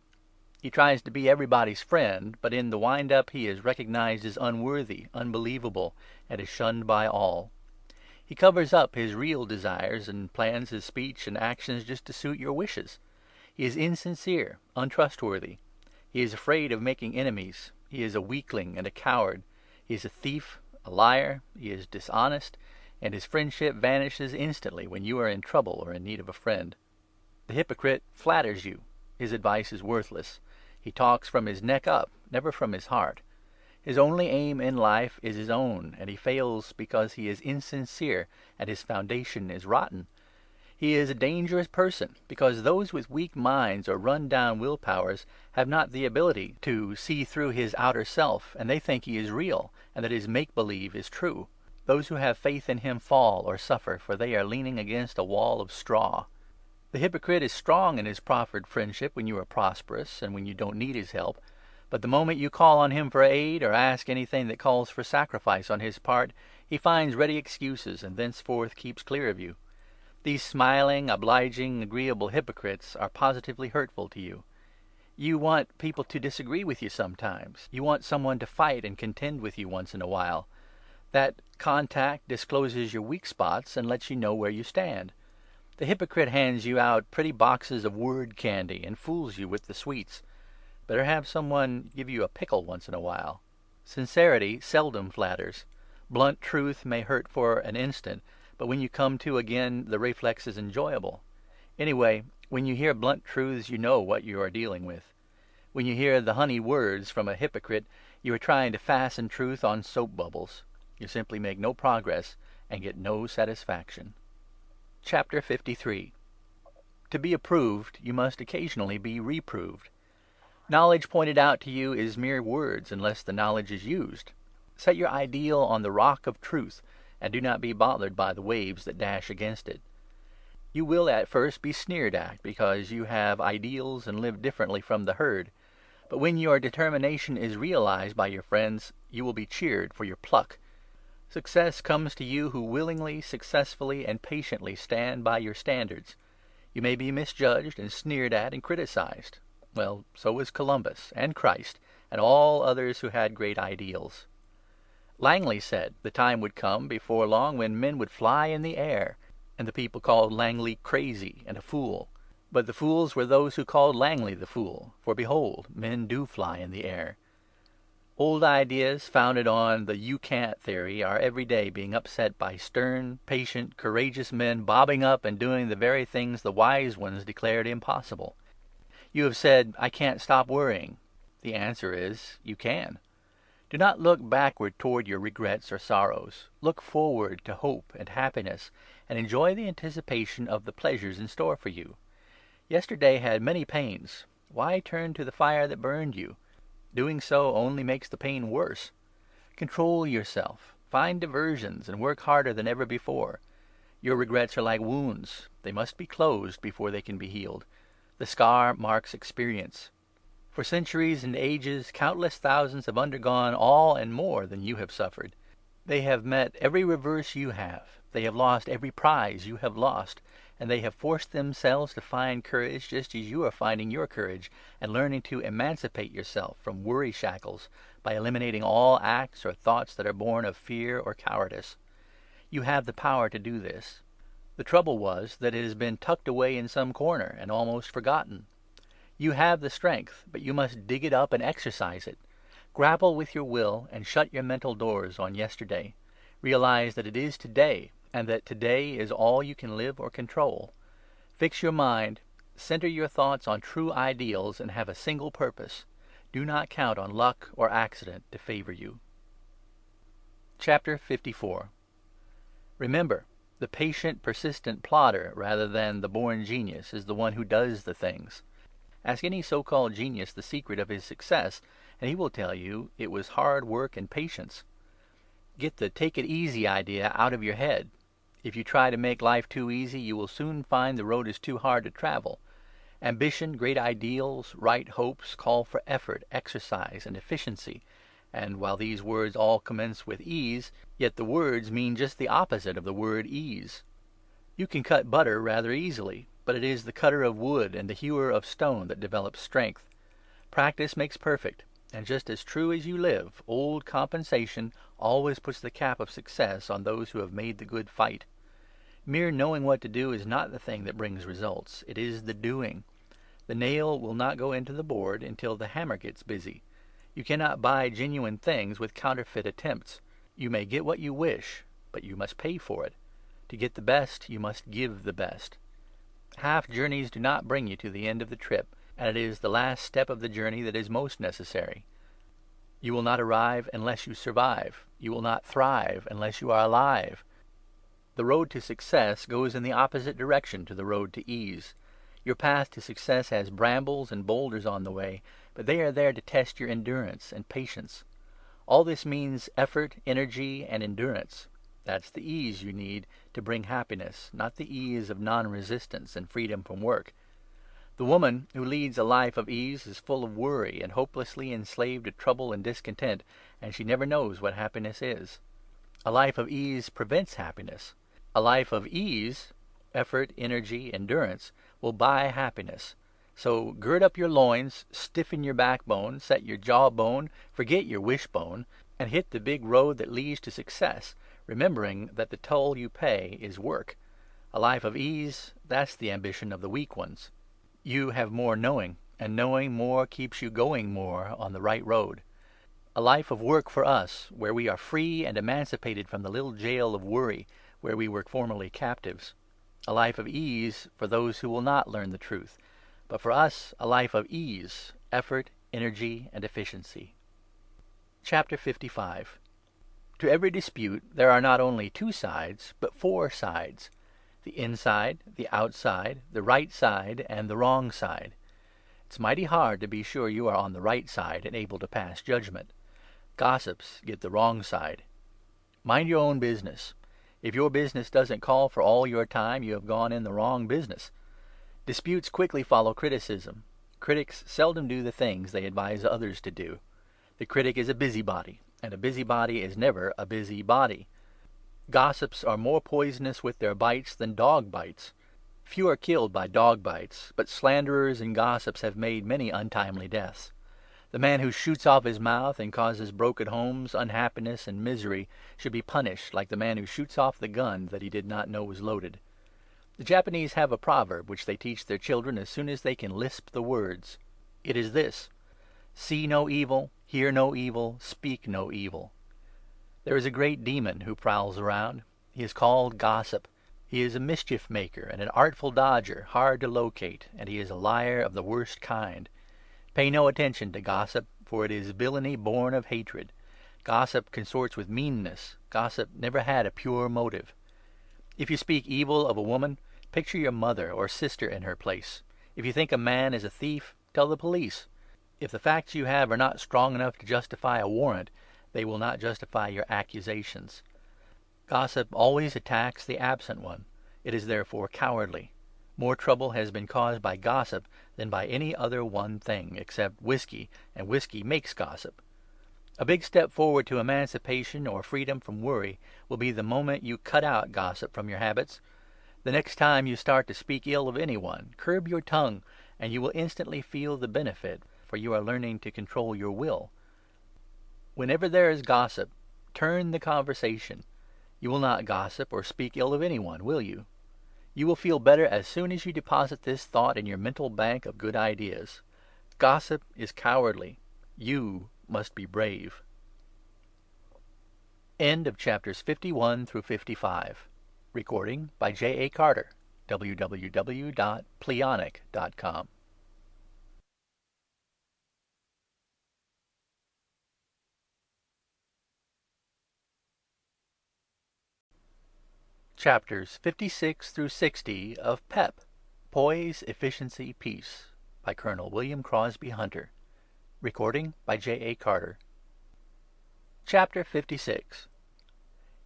He tries to be everybody's friend, but in the wind-up he is recognized as unworthy, unbelievable, and is shunned by all. He covers up his real desires and plans his speech and actions just to suit your wishes. He is insincere, untrustworthy. He is afraid of making enemies. He is a weakling and a coward. He is a thief, a liar, he is dishonest, and his friendship vanishes instantly when you are in trouble or in need of a friend. The hypocrite flatters you. His advice is worthless. He talks from his neck up, never from his heart. His only aim in life is his own, and he fails because he is insincere and his foundation is rotten. He is a dangerous person because those with weak minds or run-down willpowers have not the ability to see through his outer self, and they think he is real and that his make-believe is true. Those who have faith in him fall or suffer, for they are leaning against a wall of straw. The hypocrite is strong in his proffered friendship when you are prosperous and when you don't need his help. But the moment you call on him for aid or ask anything that calls for sacrifice on his part, he finds ready excuses and thenceforth keeps clear of you. These smiling, obliging, agreeable hypocrites are positively hurtful to you. You want people to disagree with you sometimes. You want someone to fight and contend with you once in a while. That contact discloses your weak spots and lets you know where you stand. The hypocrite hands you out pretty boxes of word candy and fools you with the sweets. Better have someone give you a pickle once in a while. Sincerity seldom flatters. Blunt truth may hurt for an instant, but when you come to again, the reflex is enjoyable. Anyway, when you hear blunt truths, you know what you are dealing with. When you hear the honey words from a hypocrite, you are trying to fasten truth on soap bubbles. You simply make no progress and get no satisfaction. Chapter 53. To be approved, you must occasionally be reproved. Knowledge pointed out to you is mere words unless the knowledge is used. Set your ideal on the rock of truth, and do not be bothered by the waves that dash against it. You will at first be sneered at because you have ideals and live differently from the herd. But when your determination is realized by your friends, you will be cheered for your pluck. Success comes to you who willingly, successfully, and patiently stand by your standards. You may be misjudged and sneered at and criticized. Well, so was Columbus and Christ and all others who had great ideals. Langley said the time would come before long when men would fly in the air, and the people called Langley crazy and a fool. But the fools were those who called Langley the fool, for behold, men do fly in the air. Old ideas founded on the "you can't" theory are every day being upset by stern, patient, courageous men bobbing up and doing the very things the wise ones declared impossible. You have said, "I can't stop worrying." The answer is, you can. Do not look backward toward your regrets or sorrows. Look forward to hope and happiness, and enjoy the anticipation of the pleasures in store for you. Yesterday had many pains. Why turn to the fire that burned you? Doing so only makes the pain worse. Control yourself. Find diversions and work harder than ever before. Your regrets are like wounds. They must be closed before they can be healed. The scar marks experience. For centuries and ages, countless thousands have undergone all and more than you have suffered. They have met every reverse you have. They have lost every prize you have lost. And they have forced themselves to find courage just as you are finding your courage, and learning to emancipate yourself from worry shackles by eliminating all acts or thoughts that are born of fear or cowardice. You have the power to do this. The trouble was that it has been tucked away in some corner and almost forgotten. You have the strength, but you must dig it up and exercise it. Grapple with your will and shut your mental doors on yesterday. Realize that it is today, and that today is all you can live or control. Fix your mind, center your thoughts on true ideals, and have a single purpose. Do not count on luck or accident to favor you. Chapter 54. Remember, the patient, persistent plodder, rather than the born genius, is the one who does the things. Ask any so-called genius the secret of his success, and he will tell you it was hard work and patience. Get the take-it-easy idea out of your head. If you try to make life too easy, you will soon find the road is too hard to travel. Ambition, great ideals, right hopes call for effort, exercise, and efficiency. And while these words all commence with ease, yet the words mean just the opposite of the word ease. You can cut butter rather easily, but it is the cutter of wood and the hewer of stone that develops strength. Practice makes perfect, and just as true as you live, old compensation always puts the cap of success on those who have made the good fight. Mere knowing what to do is not the thing that brings results. It is the doing. The nail will not go into the board until the hammer gets busy. You cannot buy genuine things with counterfeit attempts. You may get what you wish, but you must pay for it. To get the best, you must give the best. Half journeys do not bring you to the end of the trip, and it is the last step of the journey that is most necessary. You will not arrive unless you survive. You will not thrive unless you are alive. The road to success goes in the opposite direction to the road to ease. Your path to success has brambles and boulders on the way, but they are there to test your endurance and patience. All this means effort, energy, and endurance. That's the ease you need to bring happiness, not the ease of non-resistance and freedom from work. The woman who leads a life of ease is full of worry and hopelessly enslaved to trouble and discontent, and she never knows what happiness is. A life of ease prevents happiness. A life of ease, effort, energy, endurance, will buy happiness. So gird up your loins, stiffen your backbone, set your jawbone, forget your wishbone, and hit the big road that leads to success, remembering that the toll you pay is work. A life of ease, that's the ambition of the weak ones. You have more knowing, and knowing more keeps you going more on the right road. A life of work for us, where we are free and emancipated from the little jail of worry, where we were formerly captives. A life of ease for those who will not learn the truth. But for us, a life of ease, effort, energy, and efficiency. Chapter 55. To every dispute there are not only two sides, but four sides. The inside, the outside, the right side, and the wrong side. It's mighty hard to be sure you are on the right side and able to pass judgment. Gossips get the wrong side. Mind your own business. If your business doesn't call for all your time, you have gone in the wrong business. Disputes quickly follow criticism. Critics seldom do the things they advise others to do. The critic is a busybody, and a busybody is never a busy body. Gossips are more poisonous with their bites than dog bites. Few are killed by dog bites, but slanderers and gossips have made many untimely deaths. The man who shoots off his mouth and causes broken homes, unhappiness, and misery should be punished like the man who shoots off the gun that he did not know was loaded. The Japanese have a proverb which they teach their children as soon as they can lisp the words. It is this: see no evil, hear no evil, speak no evil. There is a great demon who prowls around. He is called Gossip. He is a mischief maker and an artful dodger, hard to locate, and he is a liar of the worst kind. Pay no attention to gossip, for it is villainy born of hatred. Gossip consorts with meanness. Gossip never had a pure motive. If you speak evil of a woman, picture your mother or sister in her place. If you think a man is a thief, tell the police. If the facts you have are not strong enough to justify a warrant, they will not justify your accusations. Gossip always attacks the absent one. It is therefore cowardly. More trouble has been caused by gossip than by any other one thing, except whiskey, and whiskey makes gossip. A big step forward to emancipation or freedom from worry will be the moment you cut out gossip from your habits. The next time you start to speak ill of anyone, curb your tongue, and you will instantly feel the benefit, for you are learning to control your will. Whenever there is gossip, turn the conversation. You will not gossip or speak ill of anyone, will you? You will feel better as soon as you deposit this thought in your mental bank of good ideas. Gossip is cowardly. You must be brave. End of chapters 51 through 55. Recording by J.A. Carter. www.pleonic.com. Chapters 56 through 60 of PEP, Poise, Efficiency, Peace, by Colonel William Crosby Hunter. Recording by J.A. Carter. Chapter 56.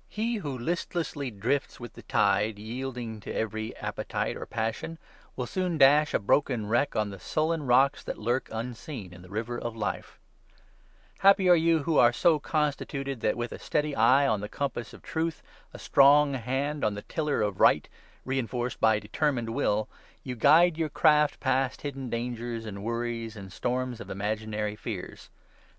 He who listlessly drifts with the tide, yielding to every appetite or passion, will soon dash a broken wreck on the sullen rocks that lurk unseen in the river of life. Happy are you who are so constituted that with a steady eye on the compass of truth, a strong hand on the tiller of right, reinforced by determined will, you guide your craft past hidden dangers and worries and storms of imaginary fears,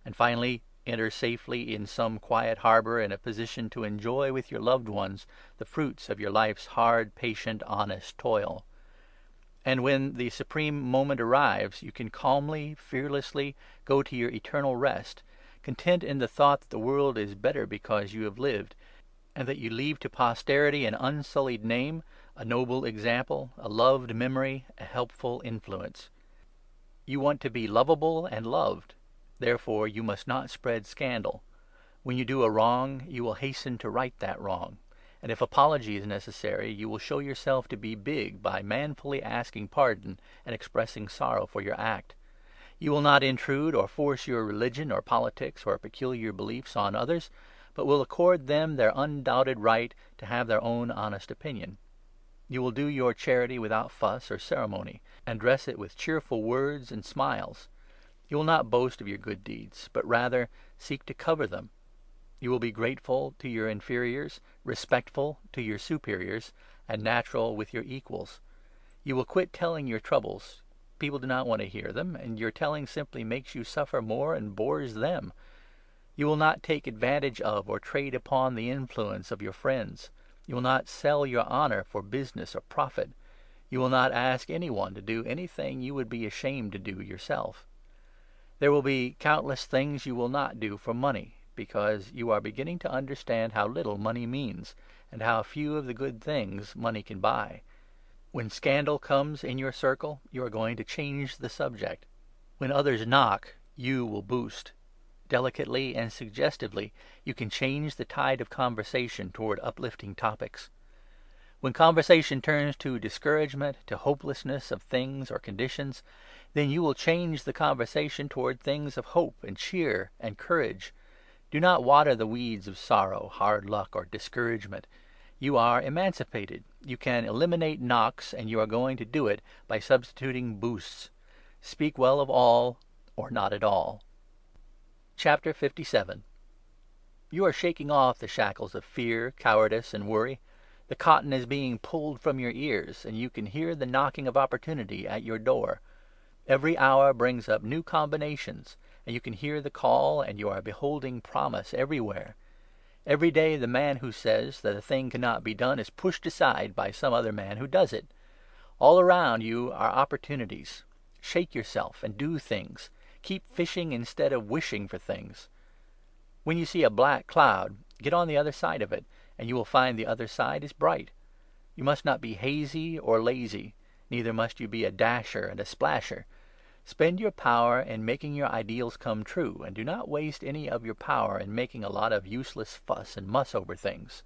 and finally enter safely in some quiet harbor in a position to enjoy with your loved ones the fruits of your life's hard, patient, honest toil. And when the supreme moment arrives, you can calmly, fearlessly go to your eternal rest, content in the thought that the world is better because you have lived, and that you leave to posterity an unsullied name, a noble example, a loved memory, a helpful influence. You want to be lovable and loved. Therefore you must not spread scandal. When you do a wrong, you will hasten to right that wrong. And if apology is necessary, you will show yourself to be big by manfully asking pardon and expressing sorrow for your act. You will not intrude or force your religion or politics or peculiar beliefs on others, but will accord them their undoubted right to have their own honest opinion. You will do your charity without fuss or ceremony, and dress it with cheerful words and smiles. You will not boast of your good deeds, but rather seek to cover them. You will be grateful to your inferiors, respectful to your superiors, and natural with your equals. You will quit telling your troubles. People do not want to hear them, and your telling simply makes you suffer more and bores them. You will not take advantage of or trade upon the influence of your friends. You will not sell your honor for business or profit. You will not ask anyone to do anything you would be ashamed to do yourself. There will be countless things you will not do for money, because you are beginning to understand how little money means, and how few of the good things money can buy. When scandal comes in your circle, you are going to change the subject. When others knock, you will boost. Delicately and suggestively, you can change the tide of conversation toward uplifting topics. When conversation turns to discouragement, to hopelessness of things or conditions, then you will change the conversation toward things of hope and cheer and courage. Do not water the weeds of sorrow, hard luck, or discouragement. You are emancipated. You can eliminate knocks, and you are going to do it by substituting boosts. Speak well of all, or not at all. Chapter 57. You are shaking off the shackles of fear, cowardice, and worry. The cotton is being pulled from your ears, and you can hear the knocking of opportunity at your door. Every hour brings up new combinations, and you can hear the call, and you are beholding promise everywhere. Every day the man who says that a thing cannot be done is pushed aside by some other man who does it. All around you are opportunities. Shake yourself and do things. Keep fishing instead of wishing for things. When you see a black cloud, get on the other side of it, and you will find the other side is bright. You must not be hazy or lazy, neither must you be a dasher and a splasher. Spend your power in making your ideals come true, and do not waste any of your power in making a lot of useless fuss and muss over things.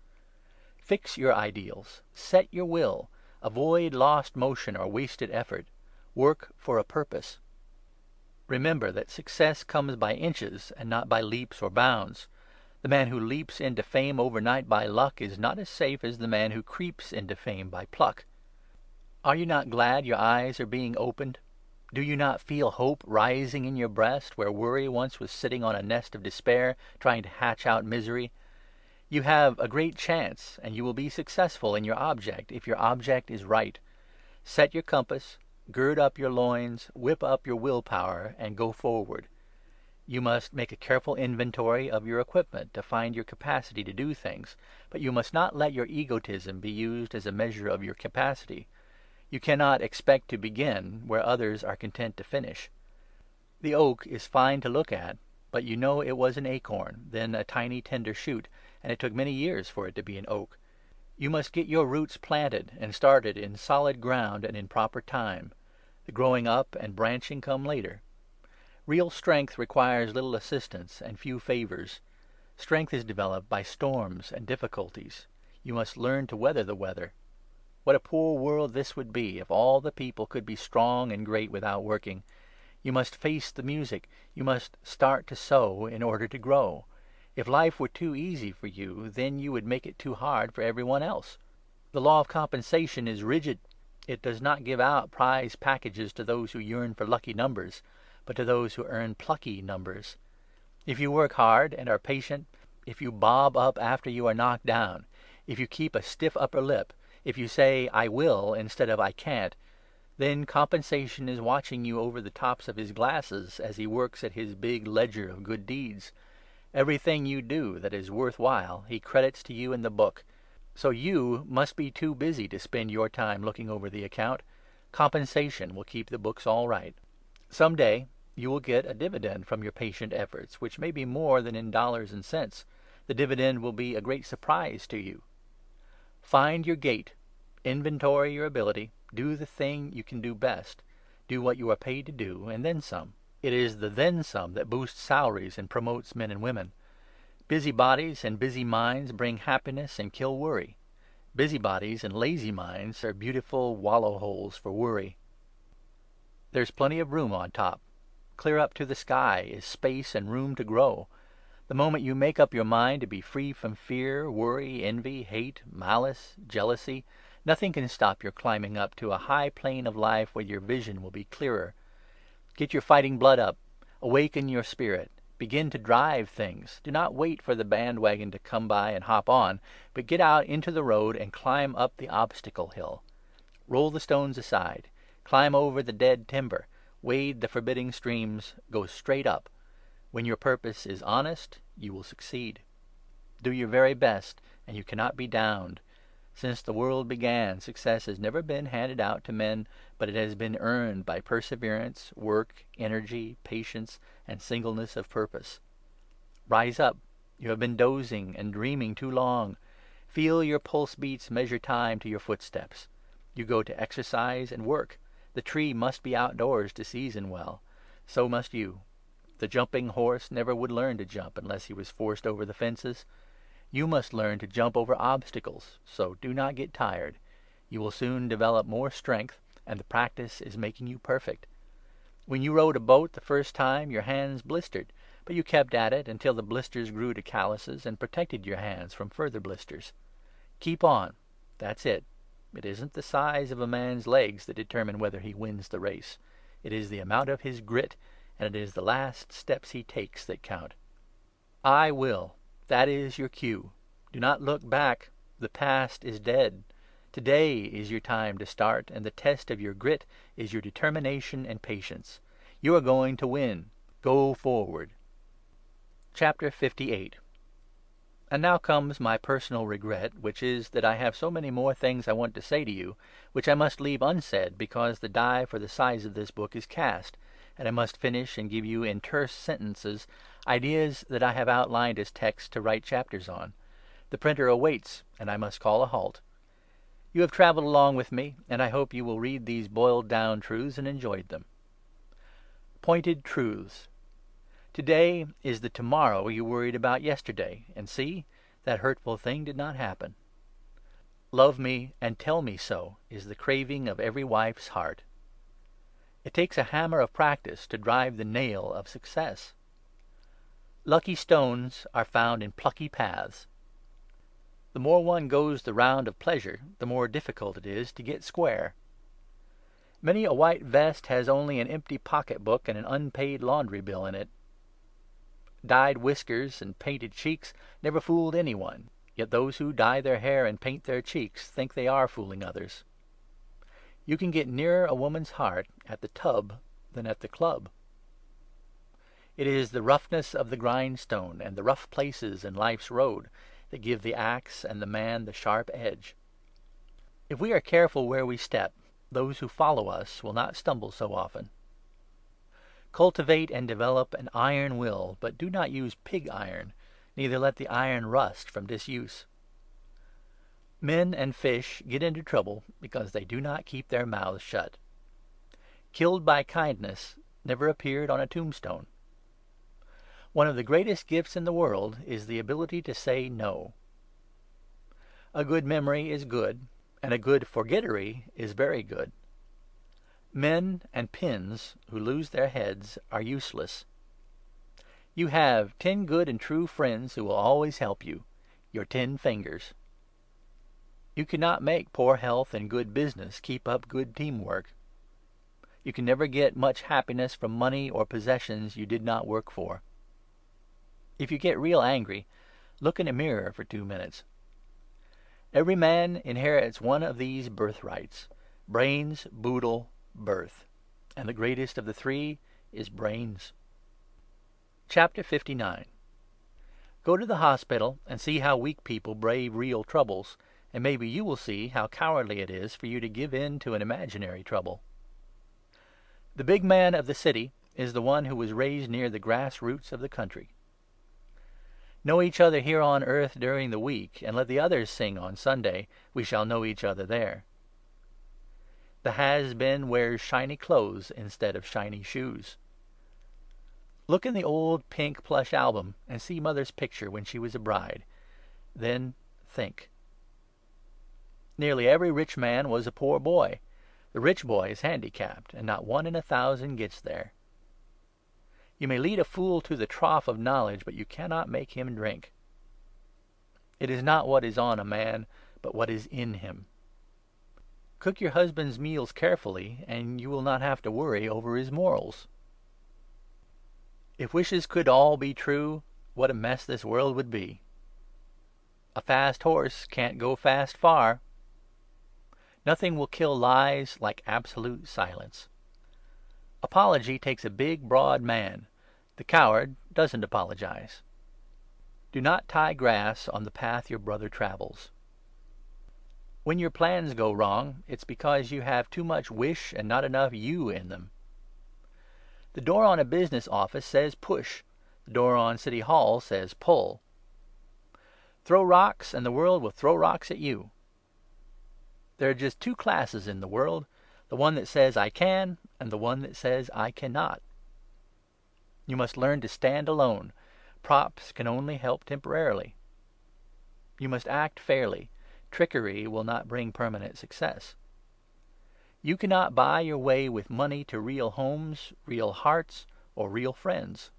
Fix your ideals. Set your will. Avoid lost motion or wasted effort. Work for a purpose. Remember that success comes by inches and not by leaps or bounds. The man who leaps into fame overnight by luck is not as safe as the man who creeps into fame by pluck. Are you not glad your eyes are being opened? Do you not feel hope rising in your breast, where worry once was sitting on a nest of despair, trying to hatch out misery? You have a great chance, and you will be successful in your object, if your object is right. Set your compass, gird up your loins, whip up your willpower, and go forward. You must make a careful inventory of your equipment to find your capacity to do things, but you must not let your egotism be used as a measure of your capacity. You cannot expect to begin where others are content to finish. The oak is fine to look at, but you know it was an acorn, then a tiny tender shoot, and it took many years for it to be an oak. You must get your roots planted and started in solid ground and in proper time. The growing up and branching come later. Real strength requires little assistance and few favors. Strength is developed by storms and difficulties. You must learn to weather the weather. What a poor world this would be if all the people could be strong and great without working. You must face the music. You must start to sow in order to grow. If life were too easy for you, then you would make it too hard for everyone else. The law of compensation is rigid. It does not give out prize packages to those who yearn for lucky numbers, but to those who earn plucky numbers. If you work hard and are patient, if you bob up after you are knocked down, if you keep a stiff upper lip, if you say, "I will," instead of "I can't," then compensation is watching you over the tops of his glasses as he works at his big ledger of good deeds. Everything you do that is worth while he credits to you in the book. So you must be too busy to spend your time looking over the account. Compensation will keep the books all right. Some day you will get a dividend from your patient efforts, which may be more than in dollars and cents. The dividend will be a great surprise to you. Find your gait. Inventory your ability. Do the thing you can do best. Do what you are paid to do, and then some. It is the then some that boosts salaries and promotes men and women. Busy bodies and busy minds bring happiness and kill worry. Busy bodies and lazy minds are beautiful wallow holes for worry. There's plenty of room on top. Clear up to the sky is space and room to grow. The moment you make up your mind to be free from fear, worry, envy, hate, malice, jealousy, nothing can stop your climbing up to a high plane of life where your vision will be clearer. Get your fighting blood up. Awaken your spirit. Begin to drive things. Do not wait for the bandwagon to come by and hop on, but get out into the road and climb up the obstacle hill. Roll the stones aside. Climb over the dead timber. Wade the forbidding streams. Go straight up. When your purpose is honest, you will succeed. Do your very best, and you cannot be downed. Since the world began, success has never been handed out to men, but it has been earned by perseverance, work, energy, patience, and singleness of purpose. Rise up. You have been dozing and dreaming too long. Feel your pulse beats measure time to your footsteps. You go to exercise and work. The tree must be outdoors to season well. So must you. The jumping horse never would learn to jump unless he was forced over the fences. You must learn to jump over obstacles, so do not get tired. You will soon develop more strength, and the practice is making you perfect. When you rowed a boat the first time, your hands blistered, but you kept at it until the blisters grew to calluses and protected your hands from further blisters. Keep on. That's it. It isn't the size of a man's legs that determine whether he wins the race. It is the amount of his grit, and it is the last steps he takes that count. I will. That is your cue. Do not look back. The past is dead. Today is your time to start, and the test of your grit is your determination and patience. You are going to win. Go forward. Chapter 58. And now comes my personal regret, which is that I have so many more things I want to say to you, which I must leave unsaid because the die for the size of this book is cast, and I must finish and give you in terse sentences ideas that I have outlined as text to write chapters on. The printer awaits, and I must call a halt. You have travelled along with me, and I hope you will read these boiled-down truths and enjoy them. Pointed truths. Today is the tomorrow you worried about yesterday, and see, that hurtful thing did not happen. Love me and tell me so is the craving of every wife's heart. It takes a hammer of practice to drive the nail of success. Lucky stones are found in plucky paths. The more one goes the round of pleasure, the more difficult it is to get square. Many a white vest has only an empty pocket-book and an unpaid laundry bill in it. Dyed whiskers and painted cheeks never fooled anyone, yet those who dye their hair and paint their cheeks think they are fooling others. You can get nearer a woman's heart at the tub than at the club. It is the roughness of the grindstone and the rough places in life's road that give the axe and the man the sharp edge. If we are careful where we step, those who follow us will not stumble so often. Cultivate and develop an iron will, but do not use pig iron, neither let the iron rust from disuse. Men and fish get into trouble because they do not keep their mouths shut. Killed by kindness never appeared on a tombstone. One of the greatest gifts in the world is the ability to say no. A good memory is good, and a good forgettery is very good. Men and pins who lose their heads are useless. You have 10 good and true friends who will always help you, your 10 fingers. You cannot make poor health and good business keep up good teamwork. You can never get much happiness from money or possessions you did not work for. If you get real angry, look in a mirror for 2 minutes. Every man inherits one of these birthrights: brains, boodle, birth. And the greatest of the 3 is brains. Chapter 59. Go to the hospital and see how weak people brave real troubles, and maybe you will see how cowardly it is for you to give in to an imaginary trouble. The big man of the city is the one who was raised near the grass roots of the country. Know each other here on earth during the week, and let the others sing on Sunday, "We shall know each other there." The has-been wears shiny clothes instead of shiny shoes. Look in the old pink plush album and see Mother's picture when she was a bride. Then think. Nearly every rich man was a poor boy. The rich boy is handicapped, and not 1 in 1,000 gets there. You may lead a fool to the trough of knowledge, but you cannot make him drink. It is not what is on a man, but what is in him. Cook your husband's meals carefully, and you will not have to worry over his morals. If wishes could all be true, what a mess this world would be. A fast horse can't go fast far. Nothing will kill lies like absolute silence. Apology takes a big, broad man. The coward doesn't apologize. Do not tie grass on the path your brother travels. When your plans go wrong, it's because you have too much wish and not enough you in them. The door on a business office says push. The door on City Hall says pull. Throw rocks and the world will throw rocks at you. There are just 2 classes in the world, the one that says I can and the one that says I cannot. You must learn to stand alone. Props can only help temporarily. You must act fairly. Trickery will not bring permanent success. You cannot buy your way with money to real homes, real hearts, or real friends.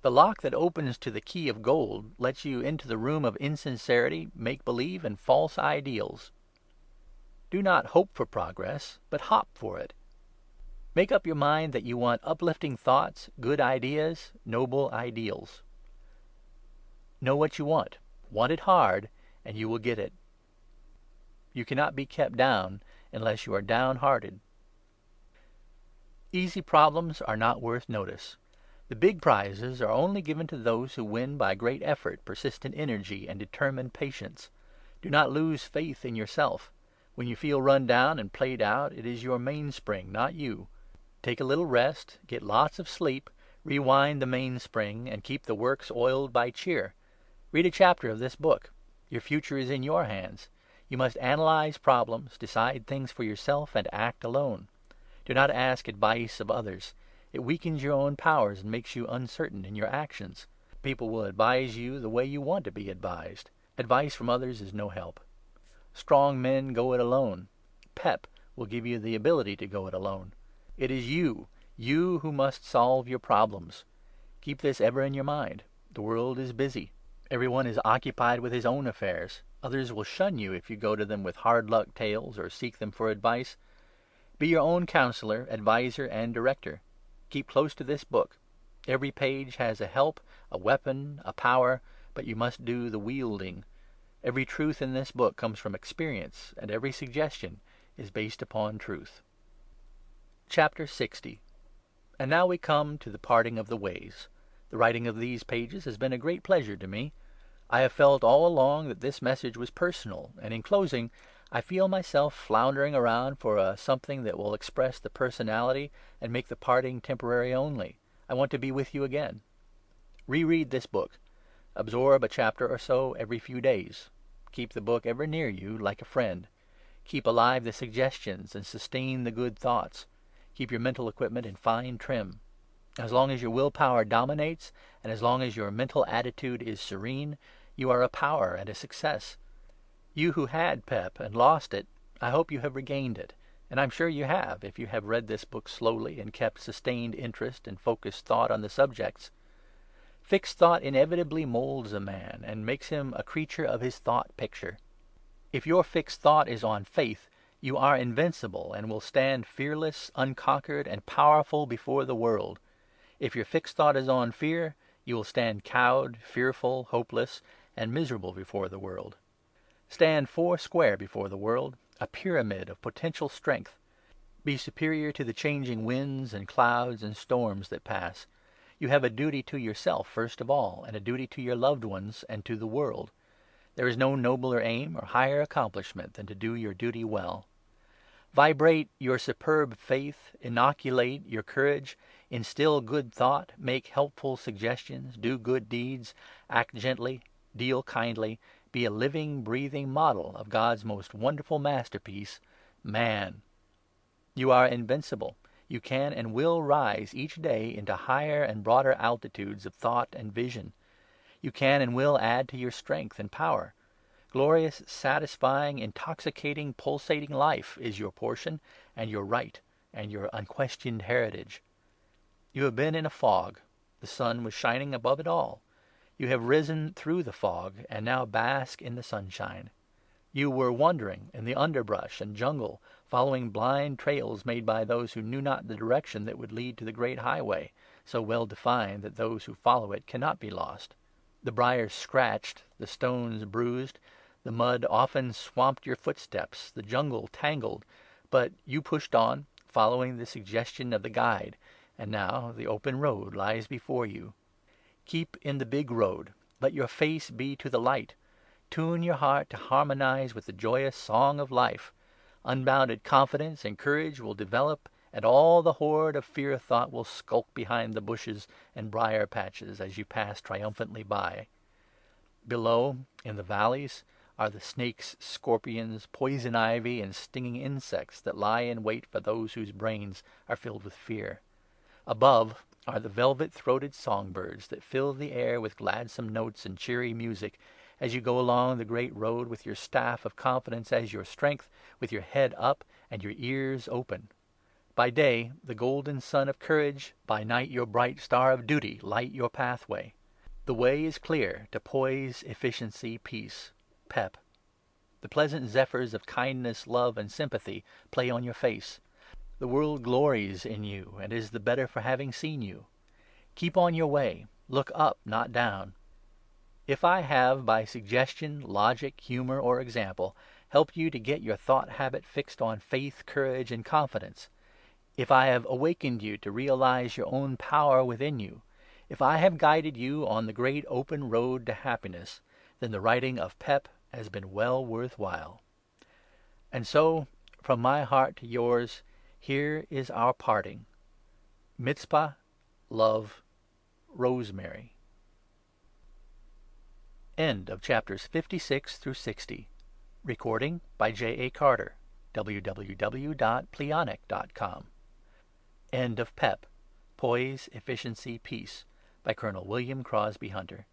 The lock that opens to the key of gold lets you into the room of insincerity, make-believe, and false ideals. Do not hope for progress, but hop for it. Make up your mind that you want uplifting thoughts, good ideas, noble ideals. Know what you want it hard, and you will get it. You cannot be kept down unless you are downhearted. Easy problems are not worth notice. The big prizes are only given to those who win by great effort, persistent energy, and determined patience. Do not lose faith in yourself. When you feel run down and played out, it is your mainspring, not you. Take a little rest, get lots of sleep, rewind the mainspring, and keep the works oiled by cheer. Read a chapter of this book. Your future is in your hands. You must analyze problems, decide things for yourself, and act alone. Do not ask advice of others. It weakens your own powers and makes you uncertain in your actions. People will advise you the way you want to be advised. Advice from others is no help. Strong men go it alone. PEP will give you the ability to go it alone. It is you who must solve your problems. Keep this ever in your mind. The world is busy. Everyone is occupied with his own affairs. Others will shun you if you go to them with hard luck tales or seek them for advice. Be your own counselor, adviser, and director. Keep close to this book. Every page has a help, a weapon, a power, but you must do the wielding. Every truth in this book comes from experience, and every suggestion is based upon truth. Chapter 60. And now we come to the parting of the ways. The writing of these pages has been a great pleasure to me. I have felt all along that this message was personal, and in closing, I feel myself floundering around for something that will express the personality and make the parting temporary only. I want to be with you again. Reread this book. Absorb a chapter or so every few days. Keep the book ever near you, like a friend. Keep alive the suggestions and sustain the good thoughts. Keep your mental equipment in fine trim. As long as your willpower dominates, and as long as your mental attitude is serene, you are a power and a success. You who had PEP and lost it, I hope you have regained it. And I'm sure you have, if you have read this book slowly and kept sustained interest and focused thought on the subjects. Fixed thought inevitably molds a man and makes him a creature of his thought picture. If your fixed thought is on faith, you are invincible and will stand fearless, unconquered, and powerful before the world. If your fixed thought is on fear, you will stand cowed, fearful, hopeless, and miserable before the world. Stand foursquare before the world, a pyramid of potential strength. Be superior to the changing winds and clouds and storms that pass. You have a duty to yourself, first of all, and a duty to your loved ones and to the world. There is no nobler aim or higher accomplishment than to do your duty well. Vibrate your superb faith, inoculate your courage, instill good thought, make helpful suggestions, do good deeds, act gently, deal kindly, be a living, breathing model of God's most wonderful masterpiece, man. You are invincible. You can and will rise each day into higher and broader altitudes of thought and vision. You can and will add to your strength and power. Glorious, satisfying, intoxicating, pulsating life is your portion and your right and your unquestioned heritage. You have been in a fog. The sun was shining above it all. You have risen through the fog and now bask in the sunshine. You were wandering in the underbrush and jungle, following blind trails made by those who knew not the direction that would lead to the great highway, so well defined that those who follow it cannot be lost. The briars scratched, the stones bruised, the mud often swamped your footsteps, the jungle tangled, but you pushed on, following the suggestion of the guide, and now the open road lies before you. Keep in the big road. Let your face be to the light. Tune your heart to harmonize with the joyous song of life. Unbounded confidence and courage will develop, and all the horde of fear thought will skulk behind the bushes and briar patches as you pass triumphantly by. Below, in the valleys, are the snakes, scorpions, poison ivy, and stinging insects that lie in wait for those whose brains are filled with fear. Above are the velvet-throated songbirds that fill the air with gladsome notes and cheery music as you go along the great road with your staff of confidence as your strength, with your head up and your ears open. By day, the golden sun of courage, by night your bright star of duty light your pathway. The way is clear to poise, efficiency, peace, PEP. The pleasant zephyrs of kindness, love, and sympathy play on your face. The world glories in you and is the better for having seen you. Keep on your way. Look up, not down. If I have, by suggestion, logic, humor, or example, helped you to get your thought habit fixed on faith, courage, and confidence, if I have awakened you to realize your own power within you, if I have guided you on the great open road to happiness, then the writing of PEP has been well worth while. And so, from my heart to yours, here is our parting. Mitzpah, love, Rosemary. End of chapters 56 through 60. Recording by J.A. Carter. www.pleonic.com. End of PEP, Poise, Efficiency, Peace, by Colonel William Crosby Hunter.